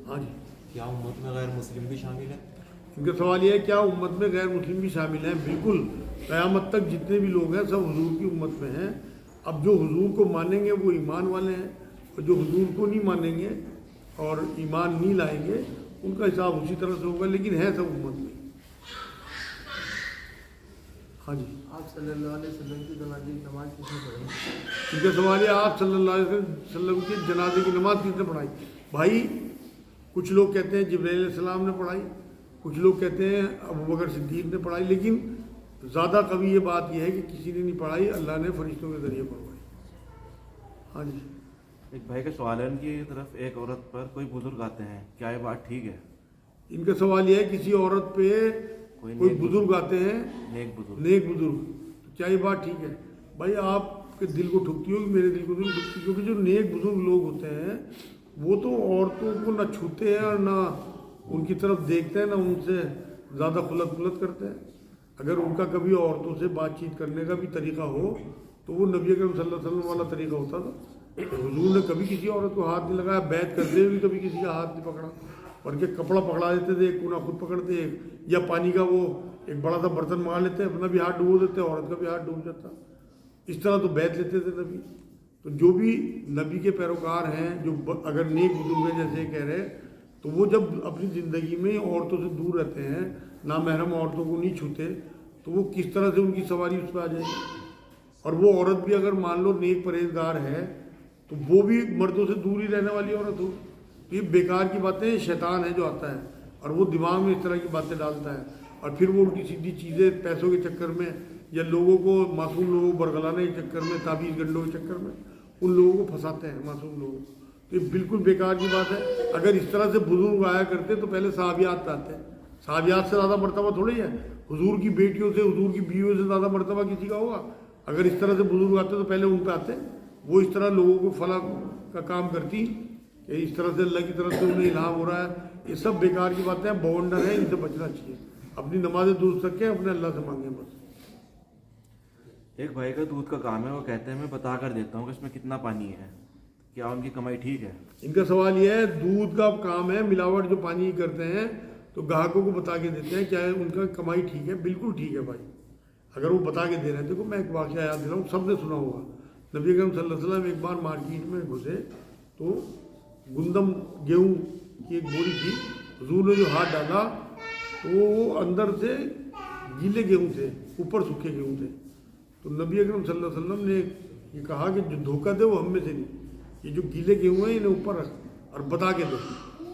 हाँ जी। क्या उम्मत में गैर मुस्लिम भी शामिल है? इनका सवाल यह है क्या उम्मत में गैर मुस्लिम भी शामिल हैं? बिल्कुल, क़यामत तक जितने भी लोग हैं सब हुजूर की उम्मत में हैं। अब जो हुजूर को मानेंगे वो ईमान वाले हैं, और जो हुजूर को नहीं मानेंगे और ईमान नहीं लाएंगे उनका हिसाब उसी तरह से होगा, लेकिन है सब उम्मत में। हाँ जी। आप सल्लल्लाहु अलैहि वसल्लम की जनाजे की नमाज किसने पढ़ी? इनका सवाल है आप सल्लल्लाहु अलैहि वसल्लम के जनाजे की नमाज किसने पढ़ाई? भाई कुछ लोग कहते हैं जिब्राइल अलैहिस्सलाम ने पढ़ाई, कुछ लोग कहते हैं अबू बकर सिद्दीक ने पढ़ाई, लेकिन ज़्यादा कभी ये बात यह है कि किसी ने नहीं पढ़ाई, अल्लाह ने फरिश्तों के ज़रिए पढ़वाई। हाँ जी। एक भाई का सवाल है, उनकी तरफ एक औरत पर कोई बुजुर्ग आते हैं, क्या ये बात ठीक है? इनका सवाल यह है किसी औरत पे कोई बुजुर्ग आते हैं, नेक बुजुर्ग, तो क्या ये बात ठीक है? भाई आपके दिल को ठुकती होगी, मेरे दिल को दिल ठुकती, क्योंकि जो नेक बुजुर्ग लोग होते हैं वो तो औरतों को ना छूते हैं और ना उनकी तरफ देखते हैं, ना उनसे ज़्यादा खुलत खुलत करते हैं। अगर उनका कभी औरतों से बातचीत करने का भी तरीका हो तो वो नबी अकरम सल्लल्लाहु अलैहि वसल्लम वाला तरीका होता था। हुजूर ने कभी किसी औरत को हाथ नहीं लगाया, बैत करते हुए भी कभी किसी का हाथ नहीं पकड़ा, बल्कि कपड़ा पकड़ा देते थे, एक कोना खुद पकड़ते, या पानी का वो एक बड़ा सा बर्तन मंगा लेते, अपना भी हाथ डुबो देते, औरत का भी हाथ डूब जाता। इस तरह तो बैत लेते थे नबी। तो जो भी नबी के पैरोकार हैं, जो अगर नेक बुजुर्ग हैं जैसे कह रहे, तो वो जब अपनी ज़िंदगी में औरतों से दूर रहते हैं, नामहरम औरतों को नहीं छूते, तो वो किस तरह से उनकी सवारी उस पर आ जाएगी? और वो औरत भी अगर मान लो नेक परहेजगार है तो वो भी मर्दों से दूर ही रहने वाली औरत हो। तो ये बेकार की बातें, शैतान है जो आता है और वो दिमाग में इस तरह की बातें डालता है, और फिर वो उल्टी सीधी चीज़ें पैसों के चक्कर में या लोगों को, मासूम लोगों को बरगलाने के चक्कर में, ताबीज़ गंडों के चक्कर में उन लोगों को फंसाते हैं, मासूम लोगों को। तो ये बिल्कुल बेकार की बात है। अगर इस तरह से बुजुर्ग आया करते तो पहले सहाबियात पे आते हैं। सहाबियात से ज़्यादा मर्तबा थोड़ी है, हुजूर की बेटियों से, हुजूर की बीवियों से ज़्यादा मर्तबा किसी का होगा? अगर इस तरह से बुजुर्ग आते तो पहले उन पे आते। वो इस तरह लोगों को फला का काम करती कि इस तरह से अल्लाह की तरफ से उन्हें इल्हाम हो रहा है। ये सब बेकार की बातें हैं, बवंडर है, इनसे बचना चाहिए। अपनी नमाजें दुरुस्त रखें, अपने अल्लाह से मांगें बस। एक भाई का दूध का काम है, वो कहते हैं मैं बता कर देता हूँ कि इसमें कितना पानी है, क्या उनकी कमाई ठीक है? इनका सवाल यह है, दूध का काम है, मिलावट जो पानी करते हैं तो ग्राहकों को बता के देते हैं, क्या है उनका कमाई ठीक है? बिल्कुल ठीक है भाई, अगर वो बता के दे रहे हैं। देखो मैं एक वाक़या याद दिलाऊँ, सबने सुना होगा। नबी अकरम सल्लल्लाहु अलैहि वसल्लम एक बार मार्केट में घुसे तो गुंदम गेहूँ की एक बोरी थी, हुजूर ने जो हाथ डाला तो वो अंदर से गीले गेहूँ थे, ऊपर सूखे गेहूँ थे। तो नबी अकरम सल्लल्लाहु अलैहि वसल्लम ने ये कहा कि जो धोखा दे वो हम में से नहीं, ये जो गीले गेहूँ हैं इन्हें ऊपर रख और बता के दो।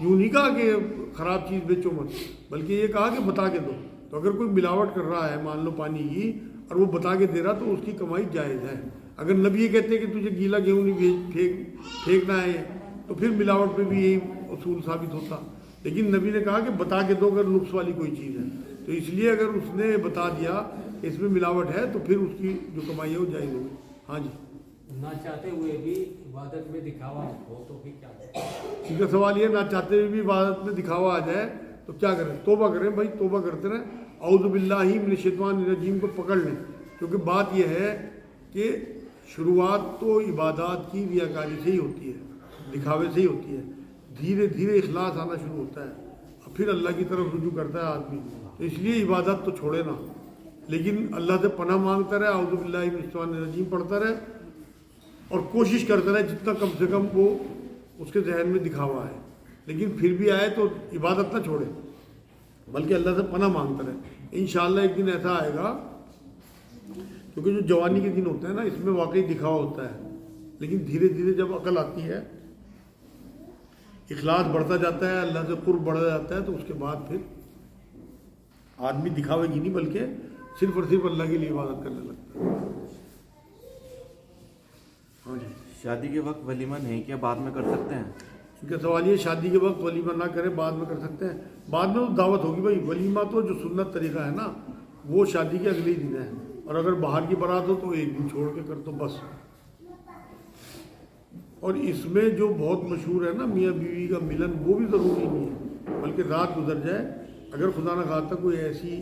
यूँ नहीं कहा कि ख़राब चीज़ बेचो मत, बल्कि ये कहा कि बता के दो। तो अगर कोई मिलावट कर रहा है मान लो पानी की, और वो बता के दे रहा, तो उसकी कमाई जायज़ है। अगर नबी ये कहते हैं कि तुझे गीला गेहूँ नहीं फेंकना है, तो फिर मिलावट पे भी यही उसूल साबित होता। लेकिन नबी ने कहा कि बता के दो अगर नुक्स वाली कोई चीज़ है, तो इसलिए अगर उसने बता दिया इसमें मिलावट है तो फिर उसकी जो कमाई है वो जायज़ होगी। हाँ जी। ना चाहते हुए भी इबादत में दिखावा हो तो फिर क्या करें? इनका सवाल ये, ना चाहते हुए भी इबादत में दिखावा आ जाए तो क्या करें? तौबा करें भाई, तौबा करते रहें, औज़ु बिल्लाहि मिनश शैतानिर रजीम को पकड़ लें। क्योंकि बात यह है कि शुरुआत तो इबादत की रियाकारी से ही होती है, दिखावे से ही होती है। धीरे धीरे इखलास आना शुरू होता है और फिर अल्लाह की तरफ रुजू करता है आदमी। तो इसलिए इबादत तो छोड़े ना, लेकिन अल्लाह से पनाह मांगता रहे, औज़ु बिल्लाहि मिनश शैतानिर रजीम पढ़ता रहे, और कोशिश करता रहे जितना कम से कम वो उसके जहन में दिखावा है। लेकिन फिर भी आए तो इबादत ना छोड़े, बल्कि अल्लाह से पनाह मांगता रहे। इंशाअल्लाह एक दिन ऐसा आएगा, क्योंकि जो जवानी के दिन होते हैं ना, इसमें वाकई दिखावा होता है, लेकिन धीरे धीरे जब अकल आती है, इखलास बढ़ता जाता है, अल्लाह से कुर्ब बढ़ता जाता है, तो उसके बाद फिर आदमी दिखावे की नहीं बल्कि सिर्फ और सिर्फ अल्लाह के लिए इबादत करने लगता है। हाँ जी। शादी के वक्त वलीमा नहीं किया, बाद में कर सकते हैं? इनका सवाल ये, शादी के वक्त वलीमा ना करें, बाद में कर सकते हैं? बाद में तो दावत होगी भाई। वलीमा तो जो सुन्नत तरीका है ना, वो शादी के अगले ही दिन है, और अगर बाहर की बारात हो तो एक दिन छोड़ के कर तो बस। और इसमें जो बहुत मशहूर है ना मियाँ बीवी का मिलन, वो भी ज़रूरी नहीं है, बल्कि रात गुजर जाए, अगर खुदा न खास्ता कोई ऐसी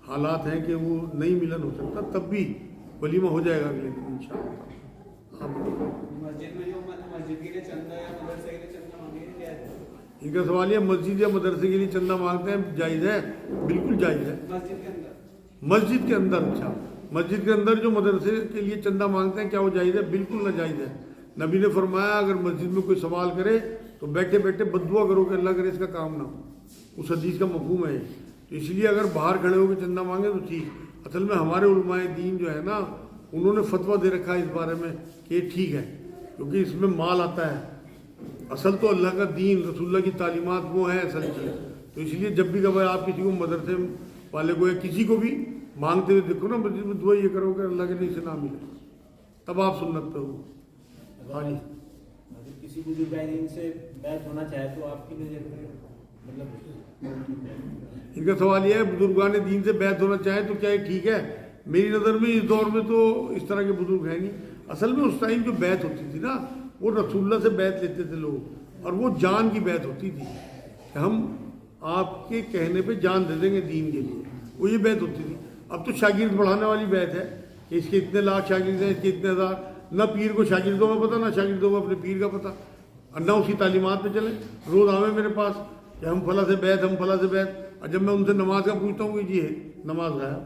हालात हैं कि वो नहीं मिलन हो सकता, तब भी वलीमा हो जाएगा अगले दिन इंशाअल्लाह। मस्जिद में जो मस्जिद के लिए चंदा या मदरसे के लिए चंदा मांगे, ان کا سوال یہ مسجد یا مدرسے کے لیے چندہ مانگتے ہیں جائز ہے؟ بالکل جائز ہے. مسجد کے اندر اچھا مسجد کے اندر جو مدرسے کے لیے چندہ مانگتے ہیں کیا وہ جائز ہے؟ بالکل ناجائز ہے. نبی نے فرمایا اگر مسجد میں کوئی سوال کرے تو بیٹھے بیٹھے بد دعا کرو کہ اللہ کرے اس کا کام نہ ہو. اس حدیث کا مفہوم ہے. تو اس لیے اگر باہر کھڑے ہو کے چندہ مانگے تو ٹھیک. اصل میں ہمارے علماء دین جو ہے نا انہوں نے فتویٰ دے رکھا ہے اس بارے میں کہ یہ ٹھیک ہے کیونکہ اس میں مال آتا ہے. اصل تو اللہ کا دین رسول اللہ کی تعلیمات وہ ہیں اصل چیز. تو اس لیے جب بھی کبھی آپ کسی کو مدرسے والے کو یا کسی کو بھی مانگتے ہوئے دیکھو نا مسجد میں دعا یہ کرو کہ اللہ کے لیے سے نہ ملے تب آپ سنت پہ ہو. ہاں جی. اگر کسی بزرگ دین سے بیعت ہونا چاہے تو آپ کی نظر میں مطلب ان کا سوال یہ ہے بزرگان دین سے بیعت ہونا چاہے تو کیا یہ ٹھیک ہے؟ میری نظر میں اس دور میں تو اس طرح کے بزرگ ہیں نہیں. اصل میں اس ٹائم جو بیعت ہوتی تھی نا وہ رسول اللہ سے بیعت لیتے تھے لوگ اور وہ جان کی بیعت ہوتی تھی کہ ہم آپ کے کہنے پہ جان دے دیں گے دین کے لیے. وہ یہ بیعت ہوتی تھی. اب تو شاگرد بڑھانے والی بیعت ہے کہ اس کے اتنے لاکھ شاگرد ہیں اس کے اتنے ہزار. نہ پیر کو شاگردوں کا پتہ نہ شاگردوں کو اپنے پیر کا پتہ اور نہ اس کی تعلیمات پہ چلیں. روز آویں میرے پاس کہ ہم فلاں سے بیعت ہم فلاں سے بیعت اور جب میں ان سے نماز کا پوچھتا ہوں کہ جی ہے نماز غائب.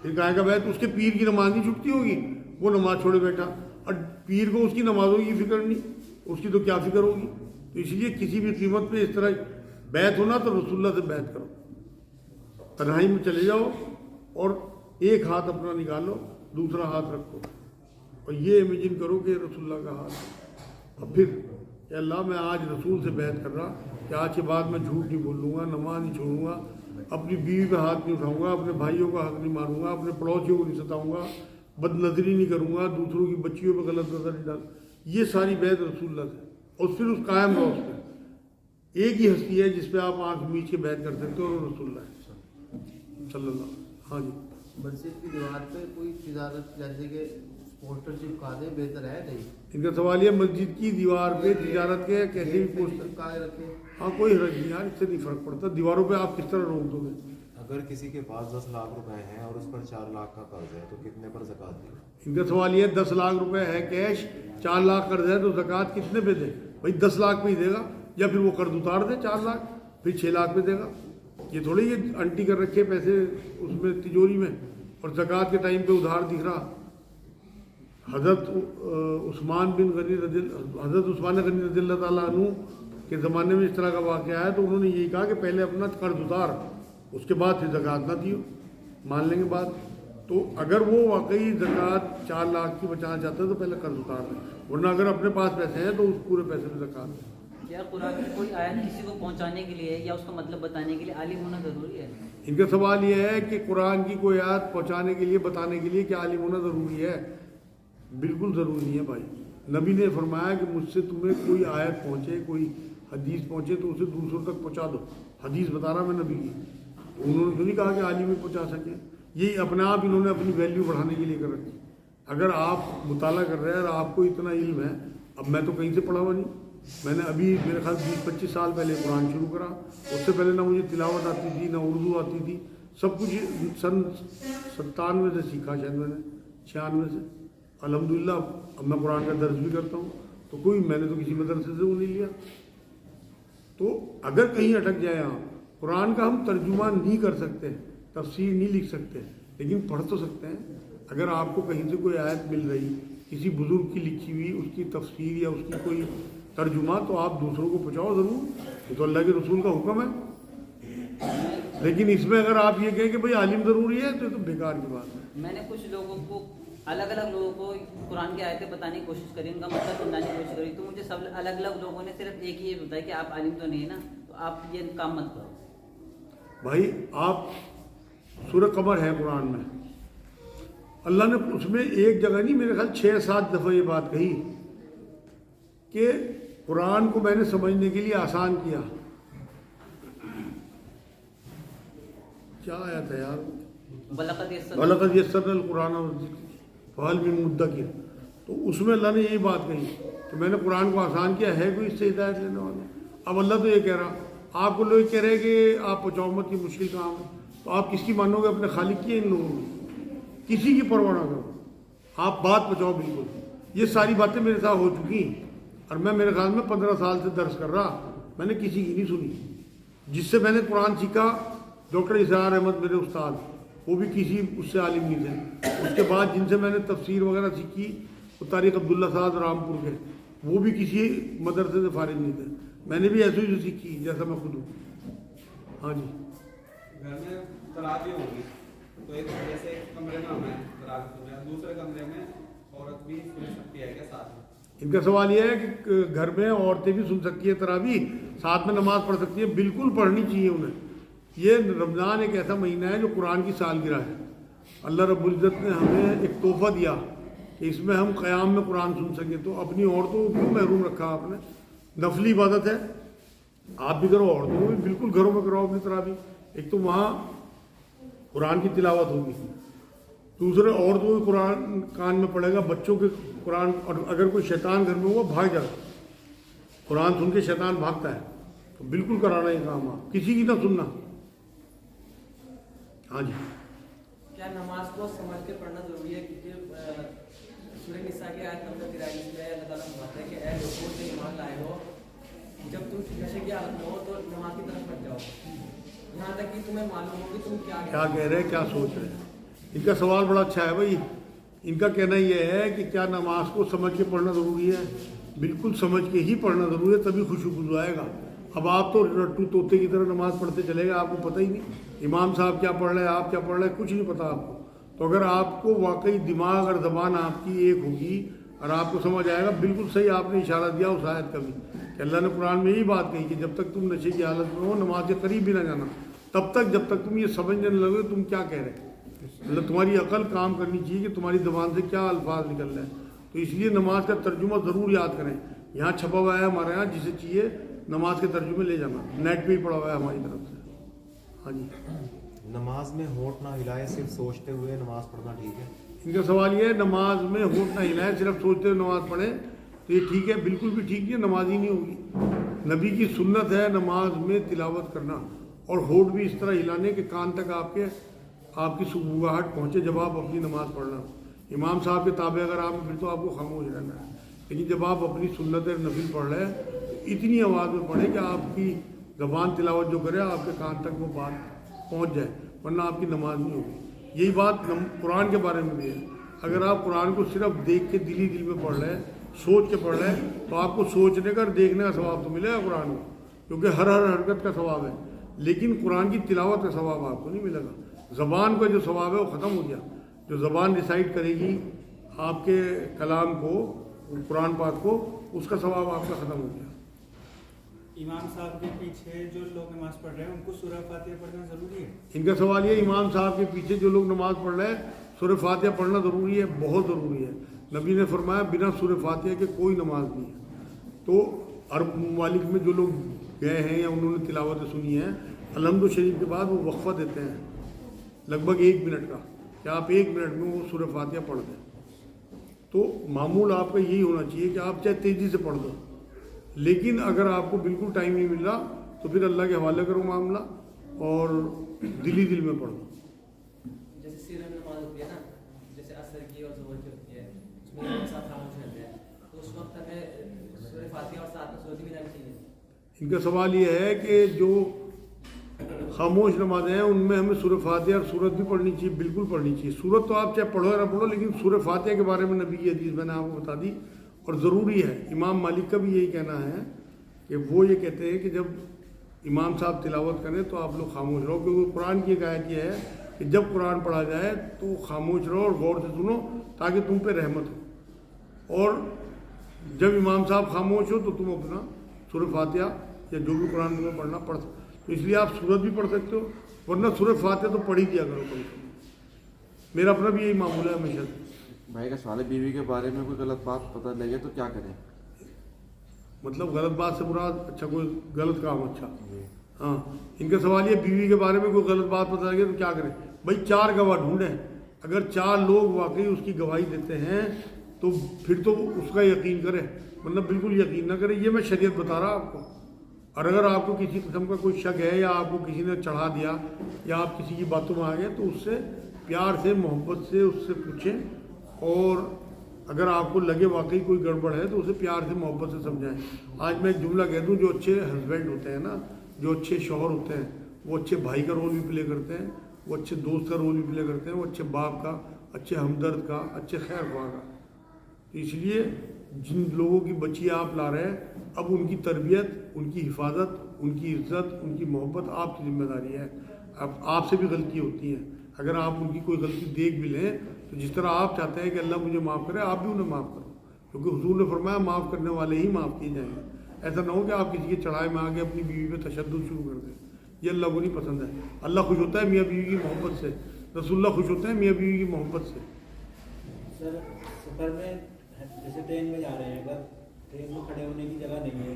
پھر کہاں کا بیعت؟ اس کے پیر کی نماز نہیں چھٹتی ہوگی وہ نماز چھوڑے بیٹھا اور پیر کو اس کی نمازوں کی فکر نہیں اس کی تو کیا فکر ہوگی. تو اس لیے کسی بھی قیمت پہ اس طرح بیعت ہونا تو رسول اللہ سے بیعت کرو. تنہائی میں چلے جاؤ اور ایک ہاتھ اپنا نکالو دوسرا ہاتھ رکھو اور یہ امیجن کرو کہ رسول اللہ کا ہاتھ ہے. اور پھر کہ اللہ میں آج رسول سے بیعت کر رہا کہ آج کے بعد میں جھوٹ نہیں بولوں گا نماز نہیں چھوڑوں گا اپنی بیوی پہ ہاتھ نہیں اٹھاؤں گا اپنے بھائیوں کا حق نہیں ماروں گا اپنے پڑوسیوں کو نہیں ستاؤں گا بد نظری نہیں کروں گا دوسروں کی بچیوں پہ غلط نظر نہیں ڈال. یہ ساری بیعت رسول اللہ سے اور پھر اس قائم رہو. اس پہ ایک ہی ہستی ہے جس پہ آپ آنکھ میچ کے بیعت کر سکتے ہو اور رسول اللہ ہے صلی اللہ. ہاں جی. مسجد کی دیوار پہ کوئی تجارت جیسے کہ پوسٹر چپکا دے بہتر ہے نہیں؟ ان کا سوال یہ مسجد کی دیوار پہ تجارت کے کیسے بھی پوسٹر چپکائے رکھے. ہاں کوئی حرج نہیں یار اس سے نہیں فرق پڑتا. دیواروں پہ آپ کس طرح روک دو گے؟ اگر کسی کے پاس 10 لاکھ روپے ہیں اور اس پر 4 لاکھ کا قرض ہے تو کتنے پر زکوٰۃ دے؟ ان کا سوال یہ 10 لاکھ روپے ہے کیش 4 لاکھ قرض ہے تو زکوٰۃ کتنے پہ دے؟ بھائی 10 لاکھ پہ ہی دے گا یا پھر وہ قرض اتار دے 4 لاکھ پھر 6 لاکھ پہ دے گا. یہ تھوڑی یہ انٹی کر رکھے پیسے اس میں تجوری میں اور زکوٰۃ کے ٹائم پہ ادھار دکھ رہا. حضرت عثمان غنی رضی اللہ تعالیٰ عنہ کے زمانے میں اس طرح کا واقعہ ہے تو انہوں نے یہی کہا کہ پہلے اپنا قرض اتار اس کے بعد پھر زکوٰۃ نہ دیو مان لیں گے بات. تو اگر وہ واقعی زکوٰۃ 4 لاکھ کی بچانا چاہتے ہیں تو پہلے قرض اتار دیں ورنہ اگر اپنے پاس پیسے ہیں تو اس پورے پیسے میں زکوٰۃ دیں. کیا قرآن کی کوئی آیت کسی کو پہنچانے کے لیے یا اس کا مطلب بتانے کے لیے عالم ہونا ضروری ہے؟ ان کا سوال یہ ہے کہ قرآن کی کوئی آیت پہنچانے کے لیے بتانے کے لیے کیا عالم ہونا ضروری ہے؟ بالکل ضروری نہیں ہے بھائی. نبی نے فرمایا کہ مجھ سے تمہیں کوئی آیت پہنچے کوئی حدیث پہنچے تو اسے دوسروں تک پہنچا دو. حدیث بتا رہا میں نبی کی. انہوں نے تو نہیں کہا کہ عالم ہی پہنچا سکے. یہی اپنے آپ انہوں نے اپنی ویلیو بڑھانے کے لیے کر رکھی. اگر آپ مطالعہ کر رہے ہیں اور آپ کو اتنا علم ہے اب میں تو کہیں سے پڑھا ہوا نہیں. میں نے ابھی میرے خیال 20-25 سال پہلے قرآن شروع کرا. اس سے پہلے نہ مجھے تلاوت آتی تھی نہ اردو آتی تھی. سب کچھ سن 97 سے سیکھا شاید میں نے 96 سے. الحمدللہ اب میں قرآن کا درس بھی کرتا ہوں تو کوئی میں نے تو کسی مدرسے سے وہ نہیں لیا. تو اگر کہیں اٹک جائے آپ قرآن کا ہم ترجمہ نہیں کر سکتے تفسیر نہیں لکھ سکتے لیکن پڑھ تو سکتے ہیں. اگر آپ کو کہیں سے کوئی آیت مل رہی کسی بزرگ کی لکھی ہوئی اس کی تفسیر یا اس کی کوئی ترجمہ تو آپ دوسروں کو پہنچاؤ ضرور. یہ تو اللہ کے رسول کا حکم ہے. لیکن اس میں اگر آپ یہ کہیں کہ بھائی عالم ضروری ہے تو یہ تو بیکار کی بات ہے. میں نے کچھ لوگوں کو الگ الگ لوگوں کو قرآن کی آیتیں بتانے کی کوشش کری ان کا مطلب سمجھانے کی کوشش کری تو مجھے سب الگ الگ لوگوں نے صرف ایک ہی یہ بتایا کہ آپ عالم تو نہیں ہے نا تو آپ یہ کام مت کرو. بھائی آپ سورہ قمر ہے قرآن میں اللہ نے اس میں ایک جگہ نہیں میرے خیال 6-7 دفعہ یہ بات کہی کہ قرآن کو میں نے سمجھنے کے لیے آسان کیا. کیا آیا تھا یار وَلَقَدْ يَسَّرْنَا الْقُرْآنَ فَهَلْ مِن مُدَّكِرٍ. تو اس میں اللہ نے یہی بات کہی کہ میں نے قرآن کو آسان کیا ہے کوئی اس سے ہدایت لینے والا. اب اللہ تو یہ کہہ رہا آپ کو لوگ کہہ رہے کہ آپ پہنچاؤ مت یہ مشکل کام ہے تو آپ کس کی مانو گے؟ اپنے خالق کی. ان لوگوں کی کسی کی پرواہ نہ کرو آپ بات پہنچاؤ بالکل. یہ ساری باتیں میرے ساتھ ہو چکی اور میں میرے خیال میں 15 سال سے درس کر رہا. میں نے کسی کی نہیں سنی. جس سے میں نے قرآن سیکھا ڈاکٹر اسرار احمد میرے استاد, وہ بھی کسی اس سے عالم نہیں تھے. اس کے بعد جن سے میں نے تفسیر وغیرہ سیکھی وہ طارق عبداللہ صاحب رامپور کے, وہ بھی کسی مدرسے سے فارغ نہیں تھے. میں نے بھی ایسے ہی سیکھی جیسا میں خود ہوں. ہاں جی. گھر میں تراویح ہوگی تو ایک جیسے ایک کمرے میں ہمیں تراویح ہے, دوسرے کمرے میں عورت بھی سن سکتی ہے کیا ساتھ میں؟ ان کا سوال یہ ہے کہ گھر میں عورتیں بھی سن سکتی ہے تراویح, ساتھ میں نماز پڑھ سکتی ہے. بالکل پڑھنی چاہیے انہیں. یہ رمضان ایک ایسا مہینہ ہے جو قرآن کی سالگرہ ہے. اللہ رب العزت نے ہمیں ایک تحفہ دیا کہ اس میں ہم قیام میں قرآن سن سکیں. تو اپنی عورتوں کو کیوں محروم رکھا آپ نے؟ نفلی عبادت ہے, آپ بھی کرو, عورتوں کو بھی بالکل گھروں میں کرو اپنی تراویح. ایک تو وہاں قرآن کی تلاوت ہوگی, دوسرے عورتوں کو قرآن کان میں پڑے گا, بچوں کے قرآن, اور اگر کوئی شیطان گھر میں ہوا بھاگ جاتا, قرآن سن کے شیطان بھاگتا ہے. تو بالکل کرانا یہ کام, آپ کسی کی نہ سننا. ہاں جی. کیا نماز کو سمجھ کے پڑھنا ضروری ہے؟ کیونکہ سورہ نساء کی آیت نمبر 43 میں اللہ تعالیٰ فرماتا ہے کہ اے لوگوں جو ایمان لائے ہو, جب تم نشے کی حالت میں ہو تو نماز کی طرف بچ جاؤ, یہاں تک کہ تمہیں معلوم ہو کہ تم کیا کہہ رہے ہیں, کیا سوچ رہے ہیں. ان کا سوال بڑا اچھا ہے بھائی. ان کا کہنا یہ ہے کہ کیا نماز کو سمجھ کے پڑھنا ضروری ہے؟ بالکل سمجھ کے ہی پڑھنا ضروری ہے, تبھی خوشو خزو آئے گا. اب آپ تو رٹو طوطے کی طرح نماز پڑھتے چلے گا, آپ کو پتہ ہی نہیں امام صاحب کیا پڑھ رہے ہیں, آپ کیا پڑھ رہے ہیں, کچھ نہیں پتہ آپ کو. تو اگر آپ کو واقعی دماغ اور زبان آپ کی ایک ہوگی اور آپ کو سمجھ آئے گا. بالکل صحیح آپ نے اشارہ دیا اس آیت کا بھی کہ اللہ نے قرآن میں یہی بات کہی کہ جب تک تم نشے کی حالت میں ہو نماز کے قریب بھی نہ جانا, تب تک جب تک تم یہ سمجھنے لگے تم کیا کہہ رہے ہیں. اللہ تمہاری عقل کام کرنی چاہیے کہ تمہاری زبان سے کیا الفاظ نکل رہے ہیں. تو اس لیے نماز کا ترجمہ ضرور یاد کریں. یہاں چھپا ہوا ہے ہمارے یہاں, جسے چاہیے نماز کے ترجمے لے جانا, نیٹ پہ ہی پڑا ہوا ہے ہماری طرف سے. ہاں جی. نماز میں ہونٹ نہ ہلائے, صرف سوچتے ہوئے نماز پڑھنا ٹھیک ہے؟ ان کا سوال یہ ہے نماز میں ہونٹ نہ ہلائے, صرف سوچتے ہوئے نماز پڑھیں تو یہ ٹھیک ہے؟ بالکل بھی ٹھیک نہیں ہے, نماز ہی نہیں ہوگی. نبی کی سنت ہے نماز میں تلاوت کرنا, اور ہونٹ بھی اس طرح ہلانے کہ کان تک آپ کی سبوگاہٹ پہنچے جب آپ اپنی نماز پڑھنا. امام صاحب کے تابع اگر آپ پھر تو آپ کو خاموش رہنا ہے, لیکن جب آپ اپنی سنت نفل پڑھ رہے ہیں تو اتنی آواز میں پڑھیں کہ آپ کی زبان تلاوت جو کرے آپ کے کان تک وہ بات پہنچ جائے, ورنہ آپ کی نماز نہیں ہوگی. یہی بات قرآن کے بارے میں بھی ہے. اگر آپ قرآن کو صرف دیکھ کے دل میں پڑھ رہے ہیں, سوچ کے پڑھ رہے ہیں, تو آپ کو سوچنے کا اور دیکھنے کا ثواب تو ملے گا قرآن میں, کیونکہ ہر حرکت کا ثواب ہے, لیکن قرآن کی تلاوت کا ثواب آپ کو نہیں ملے گا. زبان کا جو ثواب ہے وہ ختم ہو گیا. جو زبان ڈیسائیڈ کرے گی آپ کے کلام کو, قرآن پاک کو, اس کا ثواب آپ کا ختم ہو گیا. امام صاحب کے پیچھے جو لوگ نماز پڑھ رہے ہیں ان کو سورہ فاتحہ پڑھنا ضروری ہے؟ ان کا سوال یہ, امام صاحب کے پیچھے جو لوگ نماز پڑھ رہے ہیں سورہ فاتحہ پڑھنا ضروری ہے؟ بہت ضروری ہے. نبی نے فرمایا بنا سورہ فاتحہ کے کوئی نماز نہیں ہے. تو عرب ممالک میں جو لوگ گئے ہیں یا انہوں نے تلاوتیں سنی ہیں, الحمد شریف کے بعد وہ وقفہ دیتے ہیں لگ بھگ 1 منٹ کا, کہ آپ 1 منٹ میں وہ سورہ فاتحہ پڑھ دیں. تو معمول آپ کا یہی ہونا چاہیے کہ آپ چاہے تیزی سے پڑھ دو, لیکن اگر آپ کو بالکل ٹائم نہیں مل رہا تو پھر اللہ کے حوالے کرو معاملہ اور دل میں پڑھو. جیسے سیر میں نماز ہوتی ہے نا, جیسے عصر کی اور ظہر کی ہوتی ہے, اس میں ایک ساتھ خاموش رہتے ہیں, تو اس وقت ہمیں سورہ فاتحہ اور ساتھ میں سوچ بھی رہنی چاہیے. ان کا سوال یہ ہے کہ جو خاموش نمازیں ہیں ان میں ہمیں سورہ فاتحہ اور سورت بھی پڑھنی چاہیے. بالکل پڑھنی چاہیے. سورت تو آپ چاہے پڑھو یا نہ پڑھو, لیکن سورہ فاتحہ کے بارے میں نبی کی حدیث میں نے آپ کو بتا دی اور ضروری ہے. امام مالک کا بھی یہی کہنا ہے کہ وہ یہ کہتے ہیں کہ جب امام صاحب تلاوت کریں تو آپ لوگ خاموش رہو, کیونکہ قرآن کی ایک آیت یہ ہے کہ جب قرآن پڑھا جائے تو خاموش رہو اور غور سے سنو تاکہ تم پہ رحمت ہو, اور جب امام صاحب خاموش ہو تو تم اپنا سورہ فاتحہ یا جو بھی قرآن میں پڑھنا پڑھ سکتے. تو اس لیے آپ سورت بھی پڑھ سکتے ہو, ورنہ سورہ فاتحہ تو پڑھ ہی دیا کرو. میرا اپنا بھی یہی معمول ہے ہمیشہ. بھائی کا سوال ہے بیوی کے بارے میں کوئی غلط بات پتہ لگے تو کیا کریں؟ مطلب غلط بات سے مراد اچھا کوئی غلط کام. اچھا ہاں, ان کا سوال یہ بیوی کے بارے میں کوئی غلط بات پتہ لگے تو کیا کریں؟ بھائی 4 گواہ ڈھونڈیں. اگر 4 لوگ واقعی اس کی گواہی دیتے ہیں تو پھر تو اس کا یقین کریں, مطلب بالکل یقین نہ کریں. یہ میں شریعت بتا رہا آپ کو. اور اگر آپ کو کسی قسم کا کوئی شک ہے یا آپ کو کسی نے چڑھا دیا یا آپ کسی کی باتوں میں آ گئے تو اس سے پیار سے محبت سے اس سے پوچھیں, اور اگر آپ کو لگے واقعی کوئی گڑبڑ ہے تو اسے پیار سے محبت سے سمجھائیں. آج میں ایک جملہ کہہ دوں, جو اچھے ہسبینڈ ہوتے ہیں نا, جو اچھے شوہر ہوتے ہیں, وہ اچھے بھائی کا رول بھی پلے کرتے ہیں, وہ اچھے دوست کا رول بھی پلے کرتے ہیں, وہ اچھے باپ کا, اچھے ہمدرد کا, اچھے خیر خواہ کا. اس لیے جن لوگوں کی بچی آپ لا رہے ہیں, اب ان کی تربیت, ان کی حفاظت, ان کی عزت, ان کی محبت آپ کی ذمہ داری ہے. اب آپ سے بھی غلطی ہوتی ہے, اگر آپ ان کی کوئی غلطی دیکھ بھی لیں تو جس طرح آپ چاہتے ہیں کہ اللہ مجھے معاف کرے, آپ بھی انہیں معاف کرو, کیونکہ حضور نے فرمایا معاف کرنے والے ہی معاف کیے جائیں گے. ایسا نہ ہو کہ آپ کسی کے چڑھائے میں آگے اپنی بیوی پہ تشدد شروع کر دیں, یہ اللہ کو نہیں پسند ہے. اللہ خوش ہوتا ہے میاں بیوی کی محبت سے, رسول اللہ خوش ہوتے ہیں میاں بیوی کی محبت سے. سر سفر میں جیسے ٹرین میں جا رہے ہیں, اگر ٹرین میں کھڑے ہونے کی جگہ نہیں ہے,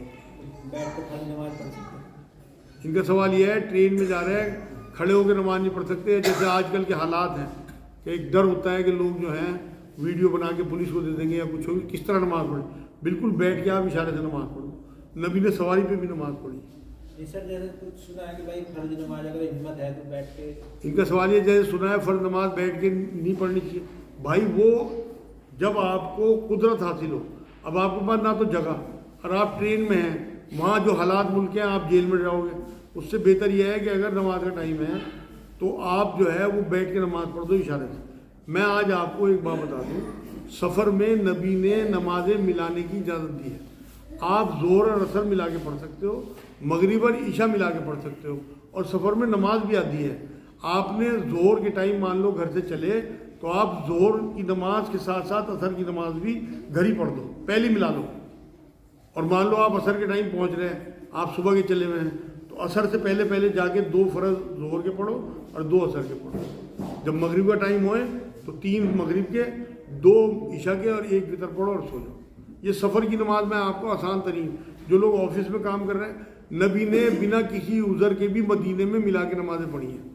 بیٹھ کر فرض نماز پڑھ سکتے ہیں؟ ان کا سوال یہ ہے, ٹرین میں جا رہے ہیں, کھڑے ہو کے نماز نہیں پڑھ سکتے. جیسے آج کل کے حالات ہیں کہ ایک ڈر ہوتا ہے کہ لوگ جو ہیں ویڈیو بنا کے پولیس کو دے دیں گے یا کچھ ہوگی, کس طرح نماز پڑھیں. بالکل بیٹھ کے آپ اشارے سے نماز پڑھو. نبی نے سواری پہ بھی نماز پڑھی. نہیں سر, جیسے کچھ سنا ہے کہ بھائی فرض نماز اگر ہمت ہے تو بیٹھ کے. ان کا سوال یہ, جیسے سنا ہے فرض نماز بیٹھ کے نہیں پڑھنی چاہیے. بھائی وہ جب آپ کو قدرت حاصل ہو, اب آپ کے پاس نہ تو جگہ, اور آپ ٹرین میں ہیں, وہاں جو حالات ملک کے ہیں آپ جیل میں جاؤ گے. اس سے بہتر یہ ہے کہ اگر نماز کا ٹائم ہے تو آپ جو ہے وہ بیٹھ کے نماز پڑھ دو اشارے سے. میں آج آپ کو ایک بات بتا دوں, سفر میں نبی نے نمازیں ملانے کی اجازت دی ہے. آپ ظہر اور عصر ملا کے پڑھ سکتے ہو, مغرب اور عشاء ملا کے پڑھ سکتے ہو, اور سفر میں نماز بھی آتی ہے. آپ نے ظہر کے ٹائم مان لو گھر سے چلے تو آپ ظہر کی نماز کے ساتھ ساتھ عصر کی نماز بھی گھر ہی پڑھ دو, پہلی ملا لو. اور مان لو آپ عصر کے ٹائم پہنچ رہے ہیں, آپ صبح کے چلے ہوئے ہیں, تو عصر سے پہلے جا کے 2 فرض ظہر کے پڑھو اور 2 عصر کے پڑھو. جب مغرب کا ٹائم ہوئے تو 3 مغرب کے, 2 عشاء کے اور 1 وتر پڑھو اور سو جاؤ. یہ سفر کی نماز میں آپ کو آسان ترین. جو لوگ آفس میں کام کر رہے ہیں, نبی نے بنا کسی عذر کے بھی مدینے میں ملا کے نمازیں پڑھی ہیں.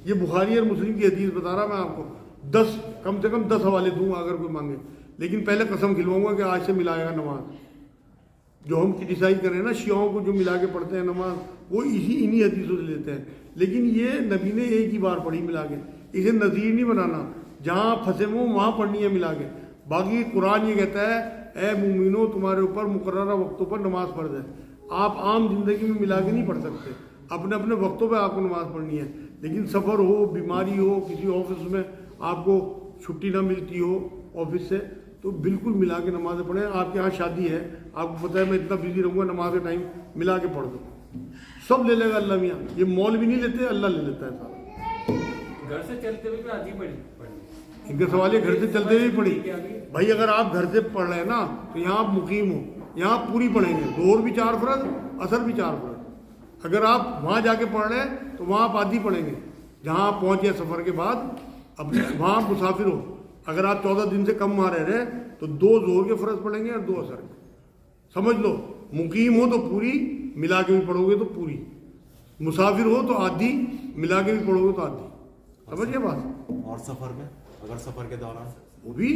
یہ بخاری اور مسلم کی حدیث بتا رہا میں آپ کو. 10 کم سے کم 10 حوالے دوں گا اگر کوئی مانگے, لیکن پہلے قسم کھلواؤں گا کہ آج سے ملائے گا نماز. جو ہم کرٹیسائز کر رہے ہیں نا شیعوں کو جو ملا کے پڑھتے ہیں نماز, وہ انہی حدیثوں سے لیتے ہیں. لیکن یہ نبی نے ایک ہی بار پڑھی ملا کے. اسے نظیر نہیں بنانا, جہاں پھنسے ہوں وہاں پڑھنی ہے ملا کے. باقی قرآن یہ کہتا ہے اے مومنو تمہارے اوپر مقررہ وقتوں پر نماز فرض ہے. آپ عام زندگی میں ملا کے نہیں پڑھ سکتے, اپنے اپنے وقتوں پہ آپ کو نماز پڑھنی ہے. لیکن سفر ہو, بیماری ہو, کسی آفس میں آپ کو چھٹی نہ ملتی ہو آفس سے, تو بالکل ملا کے نمازیں پڑھیں. آپ کے یہاں شادی ہے, آپ کو پتہ ہے میں اتنا بزی رہوں گا, نماز کا ٹائم ملا کے پڑھ دو, سب لے لے گا اللہ میاں. یہ مول بھی نہیں لیتے, اللہ لے لیتا ہے صاحب. گھر سے چلتے ہوئے بھی آدھی پڑھی. ان کا سوال یہ گھر سے چلتے ہوئے پڑھی. بھائی اگر آپ گھر سے پڑھ رہے ہیں نا تو یہاں آپ مقیم ہو, یہاں پوری پڑھیں گے, ظہر بھی 4 فرض, عصر بھی 4 فرض. اگر آپ وہاں جا کے پڑھ رہے ہیں تو وہاں آپ آدھی پڑھیں گے. جہاں آپ پہنچ گئے سفر کے بعد, اب وہاں آپ مسافر ہو, اگر آپ 14 دن سے کم وہاں رہ رہے ہیں تو 2 ظہر کے فرض پڑھیں گے اور 2 عصر کے. سمجھ لو, مقیم ہو تو پوری ملا کے بھی پڑھو گے تو پوری, مسافر ہو تو آدھی ملا کے بھی پڑھو گے تو آدھی. سمجھ گئے بات. اور سفر میں اگر سفر کے دوران, وہ بھی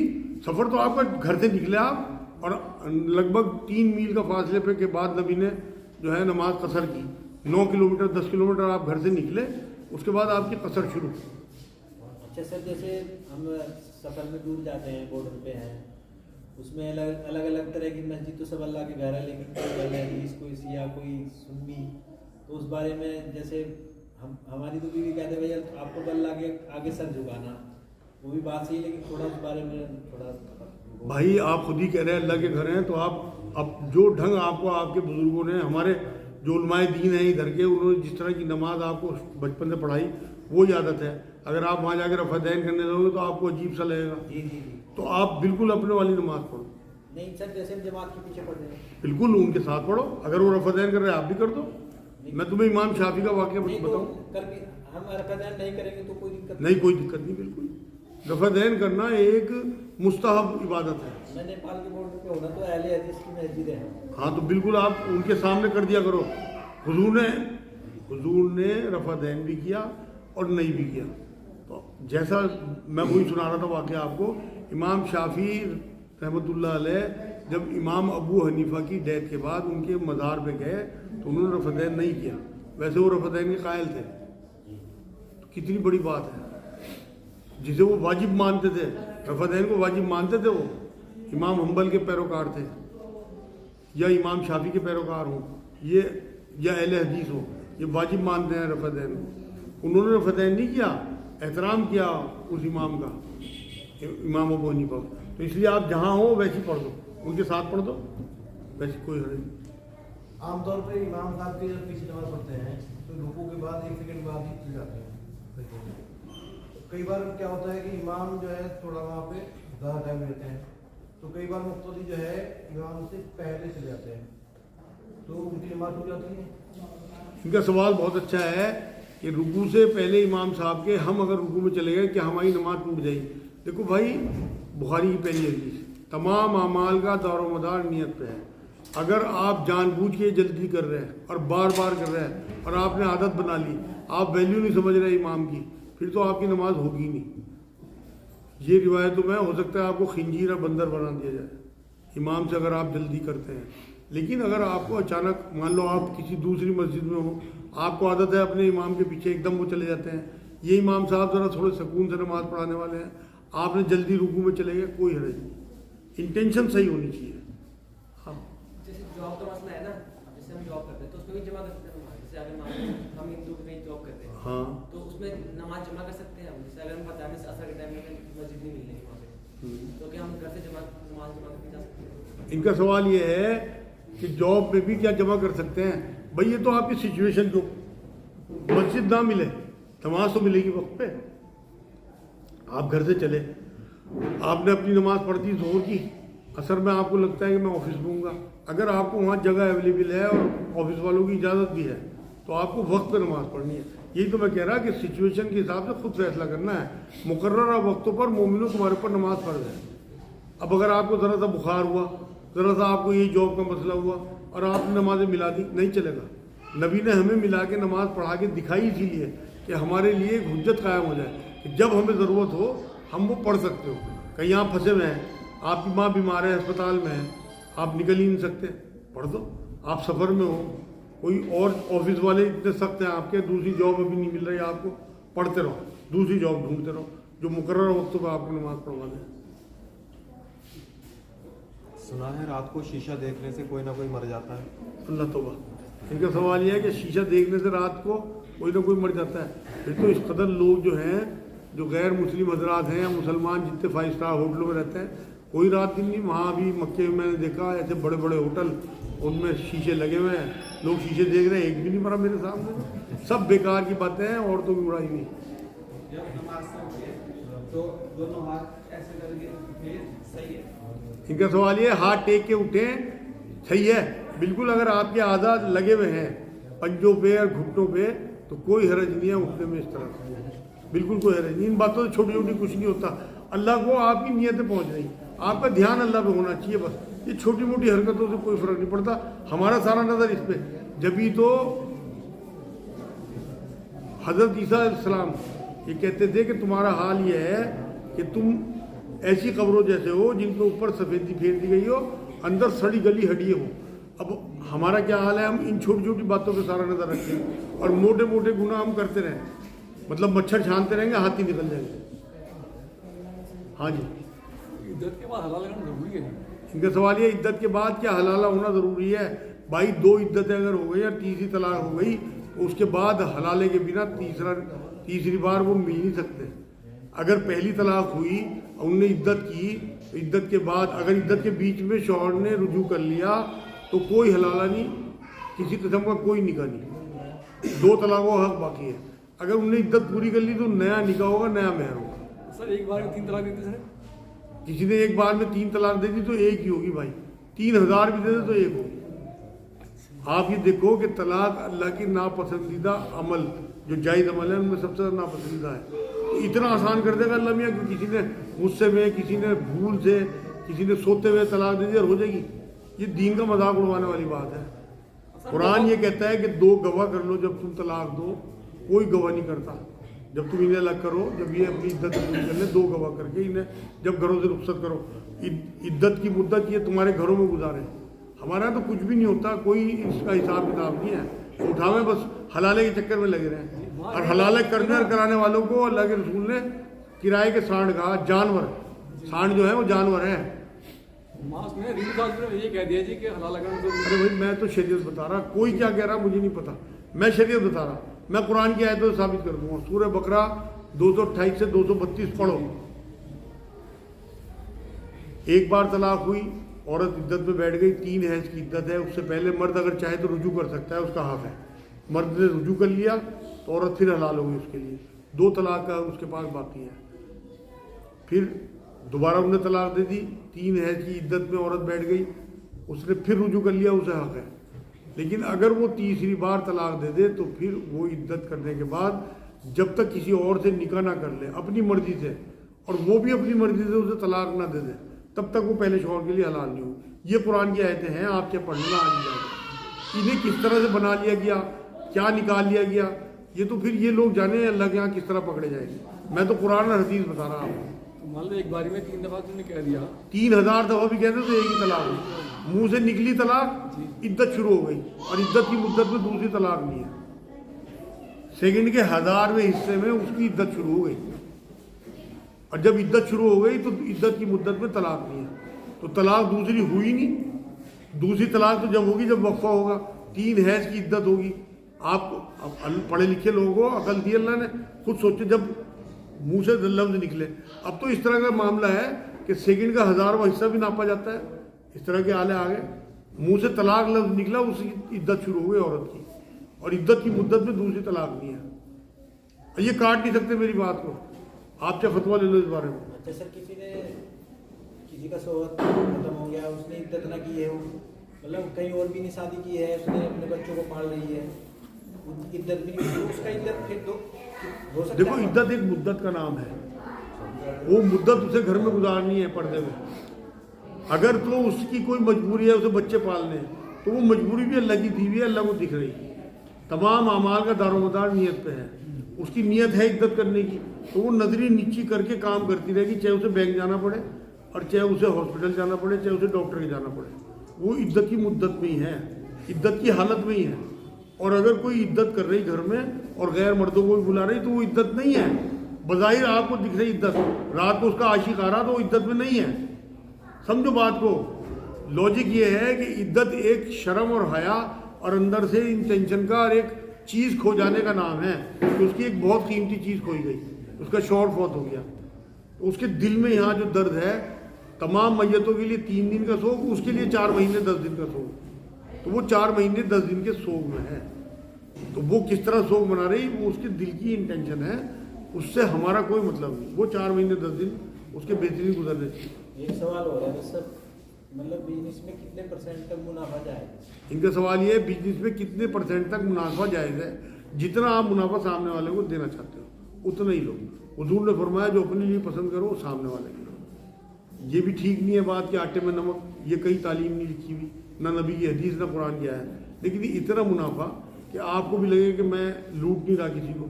سفر تو آپ کا گھر سے نکلے آپ, اور لگ بھگ 3 میل کا فاصلے پہ کے بعد نبی نے جو ہے نماز قصر کی. 9 کلومیٹر 10 کلومیٹر آپ گھر سے نکلے, اس کے بعد آپ کی قصر شروع. اچھا سر, جیسے ہم سفر میں دور جاتے ہیں, بارڈر پہ ہیں, اس میں الگ الگ طرح کی مسجد تو سب اللہ کے گھر ہے, لیکن کوئی اہل حدیث, کوئی سیاہ, کوئی سنی, تو اس بارے میں جیسے ہماری تو بیوی کہتے ہیں بھائی آپ کو اللہ کے آگے سر جھکانا, وہ بھی بات صحیح ہے, لیکن تھوڑا اس بارے میں تھوڑا. بھائی آپ خود ہی کہہ رہے ہیں اللہ کے گھر ہیں, تو آپ اب جو ڈھنگ آپ کو آپ کے بزرگوں نے, ہمارے جو علماء دین ہیں ادھر کے, انہوں نے جس طرح کی نماز آپ کو بچپن سے پڑھائی وہی عادت ہے. اگر آپ وہاں جا کے رفع دین کرنے لگو گے تو آپ کو عجیب سا لگے گا. جی. تو آپ بالکل اپنے والی نماز پڑھو. نہیں سر, جیسے ہم جماعت کے پیچھے پڑھ رہے ہیں بالکل ان کے ساتھ پڑھو. اگر وہ رفع دین کر رہے ہیں آپ بھی کر دو. میں تمہیں امام شافعی کا واقعہ بتاؤں. ہم رفع دین نہیں کریں گے تو کوئی دقت نہیں, کوئی دقت نہیں. بالکل رفع دین کرنا ایک مستحب عبادت ہے. میں نیپال کے بارڈر پہ ہونا تو اہل حدیث کی مسجد ہے. ہاں تو بالکل آپ ان کے سامنے کر دیا کرو. حضور نے رفع دین بھی کیا اور نہیں بھی کیا. تو جیسا میں وہی سنا رہا تھا واقعہ آپ کو, امام شافعی رحمۃ اللہ علیہ جب امام ابو حنیفہ کی ڈیتھ کے بعد ان کے مزار پہ گئے تو انہوں نے رفع دین نہیں کیا. ویسے وہ رفع دین کے قائل تھے. تو کتنی بڑی بات ہے, جسے وہ واجب مانتے تھے, رفع دین کو واجب مانتے تھے وہ, इमाम हम्बल के पैरोकार थे या इमाम शाफी के पैरोकार हों ये या अहले हदीस हो, ये वाजिब मानते हैं रफ़दैन। उन्होंने रफ़दैन नहीं किया, एहतराम किया उस इमाम का, इमाम अबू हनीफा। तो इसलिए आप जहाँ हो वैसे पढ़ दो, उनके साथ पढ़ दो, वैसे कोई हर्ज नहीं। आमतौर पे इमाम साहब के जब पीछे नमाज पढ़ते हैं तो रुकू के बाद 1 सेकंड बाद ही चल जाते हैं। कई बार क्या होता है कि इमाम जो है थोड़ा वहाँ पे ज़्यादा टाइम लेते हैं, तो कई बार मुक्तदी जो है इमाम से पहले चले जाते हैं, तो उनकी नमाज हो जाती है। इनका सवाल बहुत अच्छा है कि रुकू से पहले इमाम साहब के हम अगर रुकू में चले गए कि हमारी नमाज टूट जाएगी। देखो भाई, बुखारी की पहली हदीस, तमाम अमाल का दारो मदार नियत पे है। अगर आप जानबूझ के जल्दी कर रहे हैं और बार बार कर रहे हैं और आपने आदत बना ली, आप वैल्यू नहीं समझ रहे इमाम की, फिर तो आपकी नमाज होगी नहीं। ये रिवायतों में हो सकता है आपको खिंजीर और बंदर बना दिया जाए इमाम से अगर आप जल्दी करते हैं। लेकिन अगर आपको अचानक मान लो आप किसी दूसरी मस्जिद में हो, आपको आदत है अपने इमाम के पीछे, एकदम वो चले जाते हैं, ये इमाम साहब ज़रा थोड़े सुकून से नमाज पढ़ाने वाले हैं, आपने जल्दी रुकू में चले गए, कोई हर्ज नहीं। इंटेंशन सही होनी चाहिए। हाँ, जैसे जॉब का मसला है ना, जैसे हम जॉब करते हैं तो उसमें भी जमा करते हैं। जैसे अगर हम हिंदू कहीं जॉब करते हैं हाँ, तो उसमें नमाज जमा कर सकते हैं हम। जैसे अगर हम पता है असर के टाइम में मस्जिद नहीं मिल रही वहाँ पे, तो क्या हम घर से नमाज जमा करके जा सकते हैं? इनका सवाल ये है कि जॉब में भी क्या जमा कर सकते हैं। भाई ये तो आपकी सिचुएशन, जो मस्जिद ना मिले, नमाज तो मिलेगी वक्त पे। आप घर से चले, आपने अपनी नमाज पढ़ दी ज़ोहर की, असर में आपको लगता है कि मैं ऑफिस में हूँगा, अगर आपको वहाँ जगह अवेलेबल है और ऑफिस वालों की इजाज़त भी है तो आपको वक्त पे नमाज पढ़नी है। यही तो मैं कह रहा कि सिचुएशन के हिसाब से खुद फैसला करना है। मुकर्रर वक्तों पर मोमिनों तुम्हारे ऊपर नमाज फ़र्ज़ है। अब अगर आपको ज़रा सा बुखार हुआ, ज़रा सा आपको ये जॉब का मसला हुआ और आपने नमाज़ें मिला दी, नहीं चलेगा। नबी ने हमें मिला के नमाज़ पढ़ा के दिखाई इसीलिए कि हमारे लिए एक हुज्जत कायम हो जाए कि जब हमें ज़रूरत हो हम वो पढ़ सकते हो। कहीं आप फंसे हुए हैं, आपकी माँ बीमार है, अस्पताल में है, आप निकल ही नहीं सकते, पढ़ दो। आप सफ़र में हो, कोई और ऑफिस वाले इतने सख्त हैं आपके, दूसरी जॉब अभी नहीं मिल रही आपको, पढ़ते रहो, दूसरी जॉब ढूंढते रहो जो मुकर्रर वक्तों पर आपको नमाज पढ़वा दें। सुना है रात को शीशा देखने से कोई ना कोई मर जाता है। अल्लाह तौबा। इनका सवाल यह है कि शीशा देखने से रात को कोई ना कोई मर जाता है। फिर तो इस कदर लोग जो हैं, जो गैर मुस्लिम हजरात हैं या मुसलमान जितने 5 स्टार होटलों में रहते हैं, कोई रात दिन नहीं। वहाँ भी मक्के में मैंने देखा ऐसे बड़े बड़े होटल, उनमें शीशे लगे हुए हैं, लोग शीशे देख रहे हैं, एक भी नहीं मरा मेरे सामने। सब बेकार की बातें हैं, औरतों की बुराई नहीं। जब नमाज से उठे तो दोनों हाथ ऐसे करके सही है। इनका सवाल ये, हाथ टेक के उठें, सही है बिल्कुल। अगर आपके आज़ाद लगे हुए हैं पंजों पे और घुटनों पे तो कोई हरज नहीं है उठने में, इस तरह बिल्कुल कोई हरज नहीं। इन बातों से छोटी छोटी कुछ नहीं होता। अल्लाह को आपकी नीयतें पहुँच रही, आपका ध्यान अल्लाह पे होना चाहिए बस। ये छोटी मोटी हरकतों से कोई फ़र्क नहीं पड़ता। हमारा सारा नज़र इस पर, जब भी तो हज़रत ईसा अलैहिस्सलाम ये कहते थे कि तुम्हारा हाल ये है कि तुम ऐसी कब्रों जैसे हो जिनके ऊपर सफ़ेदी फेर दी गई हो, अंदर सड़ी गली हड्डियाँ हो। अब हमारा क्या हाल है, हम इन छोटी छोटी बातों पे सारा नज़र रखते हैं और मोटे मोटे गुनाह हम करते रहें, मतलब मच्छर छानते रहेंगे, हाथी निकल जाएंगे। हाँ जी, इद्दत के बाद हलाल करना जरूरी है। इनका सवाल ये, इद्दत के बाद क्या हलाला होना ज़रूरी है? भाई 2 इद्दतें अगर हो गई या तीसरी तलाक हो गई तो उसके बाद हलाले के बिना तीसरी बार वो मिल नहीं सकते। अगर पहली तलाक हुई, उनने इद्दत की, तो इद्दत के बाद अगर इद्दत के बीच में शौहर ने रुजू कर लिया तो कोई हलाला नहीं, किसी किस्म का कोई निकाह नहीं, 2 तलाकों का हक बाकी है। अगर उनने इद्दत पूरी कर ली तो नया निकाह होगा, नया मेहर होगा। सर एक बार में 3 तलाक देते सर? किसी ने एक बार में 3 तलाक दे दी तो एक ही होगी भाई, 3000 भी दे दे तो एक होगी। आप ये देखो कि तलाक अल्लाह की नापसंदीदा अमल, जो जायज़ अमल है उनमें सबसे ज़्यादा नापसंदीदा है। तो इतना आसान कर देगा अल्लाह मियाँ कि किसी ने गुस्से में, किसी ने भूल से, किसी ने सोते हुए तलाक दे दी और हो जाएगी। ये दीन का मजाक उड़वाने वाली बात है। कुरान ये कहता है कि 2 गवाह कर लो जब तुम तलाक दो, कोई गवाह नहीं करता। जब तुम इन्हें अलग करो, जब ये अपनी इद्दत पूरी कर ले, 2 गवाह करके इन्हें जब घरों से रुखसत करो, इद्दत की मुद्दत ये तुम्हारे घरों में गुजारे। हमारे यहाँ तो कुछ भी नहीं होता, कोई इसका हिसाब किताब नहीं है। उठावे बस हलाले के चक्कर में लगे रहे। और हलाले करने और कराने वालों को अल्लाह के रसूल ने किराए के सांड कहा, जानवर। सांड जो है वो जानवर है, मास में रील काज में ये कह दिया जी कि हलाल लगाना तो अरे भाई मैं तो शरीयत बता रहा, कोई क्या कह रहा मुझे नहीं पता, मैं शरीयत बता रहा। मैं कुरान की आयतों से साबित कर दूंगा। सूरह बकरा 228 से 232 पढ़ो। एक बार तलाक हुई, औरत इद्दत में बैठ गई, 3 हैज की इद्दत है, उससे पहले मर्द अगर चाहे तो रुजू कर सकता है, उसका हक है। मर्द ने रुजू कर लिया तो औरत फिर हलाल होगी उसके लिए, 2 तलाक का उसके पास बाकी है। फिर दोबारा उन्होंने तलाक दे दी, 3 हैज की इद्दत में औरत बैठ गई, उसने फिर रुजू कर लिया, उसे हक है। लेकिन अगर वो तीसरी बार तलाक दे दे तो फिर वो इद्दत करने के बाद जब तक किसी और से निकाह ना कर ले अपनी मर्जी से, और वो भी अपनी मर्जी से उसे तलाक ना दे दे, तब तक वो पहले शौहर के लिए हलाल नहीं होगी। ये कुरान की आयतें हैं, आप क्या पढ़ना आज जाए। इन्हें किस तरह से बना लिया गया, क्या निकाल लिया गया, ये तो फिर ये लोग जाने अल्लाह के यहाँ किस तरह पकड़े जाएंगे। मैं तो कुरान और हदीस बता रहा हूँ। मान लो एक बारी में 3 दफा तुमने कह दिया, 3000 दफा भी कहते तो एक ही तलाक हुई। मुंह से निकली तलाक, इद्दत शुरू हो गई, और इद्दत की मुद्दत में दूसरी तलाक नहीं है। सेकंड के 1000वें हिस्से में उसकी इद्दत शुरू हो गई, और जब इद्दत शुरू हो गई तो इद्दत की मुद्दत में तलाक नहीं है, तो तलाक दूसरी हुई नहीं। दूसरी तलाक तो जब होगी जब वक्फा होगा, 3 हैज की इद्दत होगी। आप पढ़े लिखे लोगों को अकल दी अल्लाह ने, खुद सोचे जब मुंह से लफ्ज निकले। अब तो इस तरह का मामला है कि सेकंड का 1000वां हिस्सा भी नापा जाता है, इस तरह के आले आ गए। मुंह से तलाक लफ्ज निकला, उसकी इद्दत शुरू हो गई औरत की, और इद्दत की मुद्दत में दूसरी तलाक नहीं है। ये काट नहीं सकते मेरी बात को, आप क्या फतवा ले लो इस बारे में। अच्छा सर, किसी का शौहर खत्म हो गया, उसने इद्दत ना की है, वो मतलब कहीं और भी नहीं शादी की है, उसने अपने बच्चों को पाल रही है, इद्दत भी नहीं, उसका इद्दत फिर तो हो सकता है। देखो इद्दत एक मुद्दत का नाम है, वो मुद्दत उसे घर में गुजारनी है पर्दे में। अगर तो उसकी कोई मजबूरी है, उसे बच्चे पालने हैं, तो वो मजबूरी भी अल्लाह की दी हुई है, अल्लाह को दिख रही है। तमाम अमाल का दारोमदार नियत पे है। उसकी नियत है इद्दत करने की, तो वो नजरी नीची करके काम करती रहेगी, चाहे उसे बैंक जाना पड़े और चाहे उसे हॉस्पिटल जाना पड़े, चाहे उसे डॉक्टर के जाना पड़े। वो इद्दत की मुद्दत में ही है, इद्दत की हालत में ही है। और अगर कोई इद्दत कर रही घर में और गैर मर्दों को भी बुला रही तो वो इद्दत नहीं है। बज़ाहिर आपको दिख रही इद्दत, रात को उसका आशिक आ रहा तो वो इद्दत में नहीं है। समझो बात को। लॉजिक ये है कि इद्दत एक शर्म और हया और अंदर से इंटेंशन का और एक चीज़ खो जाने का नाम है कि उसकी एक बहुत कीमती चीज़ खोई गई, उसका शौहर फौत हो गया, तो उसके दिल में यहाँ जो दर्द है, तमाम मैयतों के लिए 3 दिन का सोग, उसके लिए 4 महीने 10 दिन का सोग, तो वो 4 महीने 10 दिन के सोग में है। तो वो किस तरह सोग मना रही, वो उसके दिल की इंटेंशन है, उससे हमारा कोई मतलब नहीं। वो 4 महीने 10 दिन उसके बेहतरीन गुजरने चाहिए। एक सवाल हो रहा है सर, मतलब बिजनेस में कितने % तक मुनाफा जाएगा? इनका सवाल ये है बिजनेस में कितने % तक मुनाफा जायज़ है। जितना आप मुनाफा सामने वाले को देना चाहते हो उतना ही लो। हुजूर ने फरमाया जो अपने लिए पसंद करो सामने वाले के लो। ये भी ठीक नहीं है बात कि आटे में नमक, ये कहीं तालीम नहीं लिखी हुई, ना नबी की हदीस ना कुरान की आया है। लेकिन इतना मुनाफा कि आपको भी लगे कि मैं लूट नहीं रहा किसी को,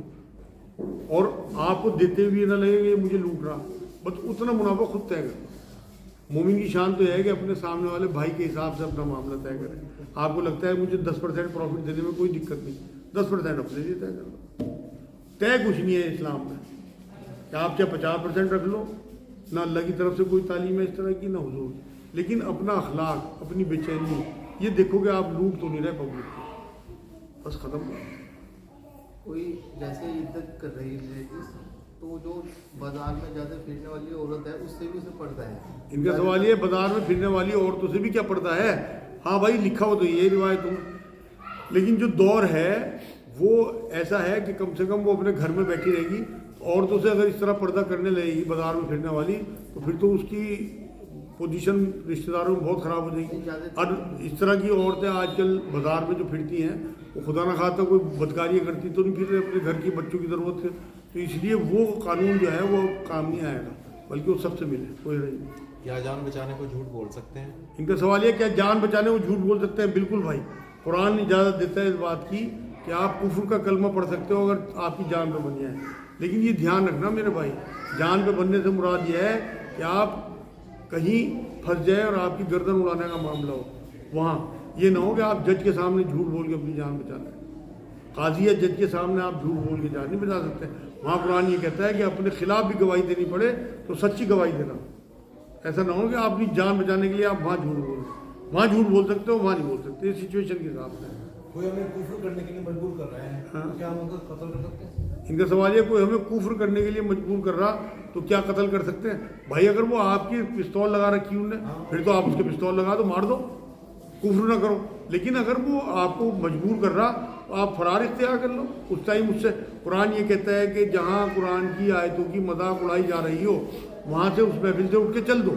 और आपको देते हुए ना लगे कि मुझे लूट रहा, बस उतना मुनाफा खुद तय करो। मोमिन की शान तो है कि अपने सामने वाले भाई के हिसाब से अपना मामला तय करें। आपको लगता है मुझे 10% प्रॉफिट देने में कोई दिक्कत नहीं, 10% अपने लिए तय कर लो। तय कुछ नहीं है इस्लाम में कि आप चाहे 50% रख लो, ना अल्लाह की तरफ से कोई तालीम है इस तरह की, ना हुजूर की। लेकिन अपना अखलाक, अपनी बेचैनी, ये देखो कि आप लूट तो नहीं रहे पब्लिक को, बस ख़त्म करो। कोई जैसे इद्दत कर रही है लेडीज, तो जो बाजार में ज़्यादा फिरने वाली औरत है उससे भी उसे पड़ता है। इनका सवाल ये बाजार में फिरने वाली औरतों से भी क्या पड़ता है? हाँ भाई लिखा हो तो ये रिवायत हो, लेकिन जो दौर है वो ऐसा है कि कम से कम वो अपने घर में बैठी रहेगी। औरतों से अगर इस तरह पर्दा करने लगेगी बाजार में फिरने वाली, तो फिर तो उसकी पोजीशन रिश्तेदारों में बहुत ख़राब हो जाएगी। और इस तरह की औरतें आजकल बाजार में जो फिरती हैं वो खुदा न खाता कोई बदकारियाँ करती तो नहीं फिर रहे अपने घर की बच्चों की ज़रूरत है, तो इसलिए वो कानून जो है वो काम नहीं आएगा, बल्कि वो सबसे मिले कोई नहीं। क्या जान बचाने को झूठ बोल सकते हैं? इनका सवाल ये क्या जान बचाने को झूठ बोल सकते हैं? बिल्कुल भाई, कुरान इजाज़त देता है इस बात की कि आप कुफ्र का कलमा पढ़ सकते हो अगर आपकी जान पे बन जाए। लेकिन ये ध्यान रखना मेरे भाई, जान पे बनने से मुराद ये है कि आप कहीं फंस जाए और आपकी गर्दन उड़ाने का मामला हो, वहाँ ये ना हो कि आप जज के सामने झूठ बोल के अपनी जान बचा लें। काजी या जज के सामने आप झूठ बोल के जान नहीं बचा सकते। वहाँ कुरान ये कहता है कि अपने खिलाफ भी गवाही देनी पड़े तो सच्ची गवाही देना, ऐसा ना हो कि आप अपनी जान बचाने के लिए आप वहाँ झूठ बोल रहे हो। वहाँ झूठ बोल सकते हो, वहाँ नहीं बोल सकते, सिचुएशन के हिसाब से। कोई हमें कुफ्र करने के लिए मजबूर कर रहा है, हाँ। तो क्या हम उनको कत्ल कर सकते हैं? इनका सवाल है कोई हमें कुफ्र करने के लिए मजबूर कर रहा तो क्या कत्ल कर सकते हैं? भाई अगर वो आपकी पिस्तौल लगा रखी उन्होंने, फिर तो आप उसके पिस्तौल लगा दो, मार दो, कुफ्र ना करो। लेकिन अगर वो आपको मजबूर कर रहा तो आप फरार इख्तियार कर लो उस टाइम उससे। कुरान ये कहता है कि जहाँ कुरान की आयतों की मजाक उड़ाई जा रही हो वहाँ से उस महफिल से उठ के चल दो,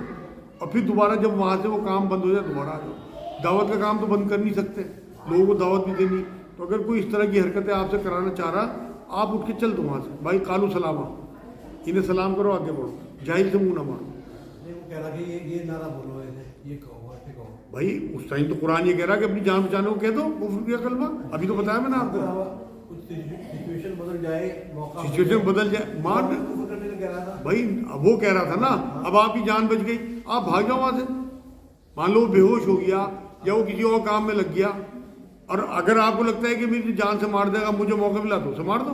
और फिर दोबारा जब वहाँ से वो काम बंद हो जाए दोबारा आ जाओ। दावत का काम तो बंद कर नहीं सकते, लोगों को दावत भी देनी। तो अगर कोई इस तरह की हरकतें आपसे कराना चाह रहा, आप उठ के चल दो वहाँ से। भाई कालू सलामा, इन्हें सलाम करो, आगे बढ़ो, जाहिल से मुँह ना मारो। नहीं, वो कह रहा कि ये नारा बोलो, ये कहो, ऐसे कहो। भाई उस टाइम तो कुरान ये कह रहा है कि अपनी जान बचाने को कह दो कुफ्र किया कलमा। अभी तो बताया मैंने आपको, कुछ सिचुएशन बदल जाए, मौका सिचुएशन बदल जाए, मान कुफ्र करने को कह रहा था। भाई अब वो कह रहा था ना, अब आपकी जान बच गई, आप भाग जाओ वहां से। मान लो वो बेहोश हो गया या वो किसी और काम में लग गया, और अगर आपको लगता है कि मेरी जान से मार देगा, मुझे मौका मिला तो उसे मार दो।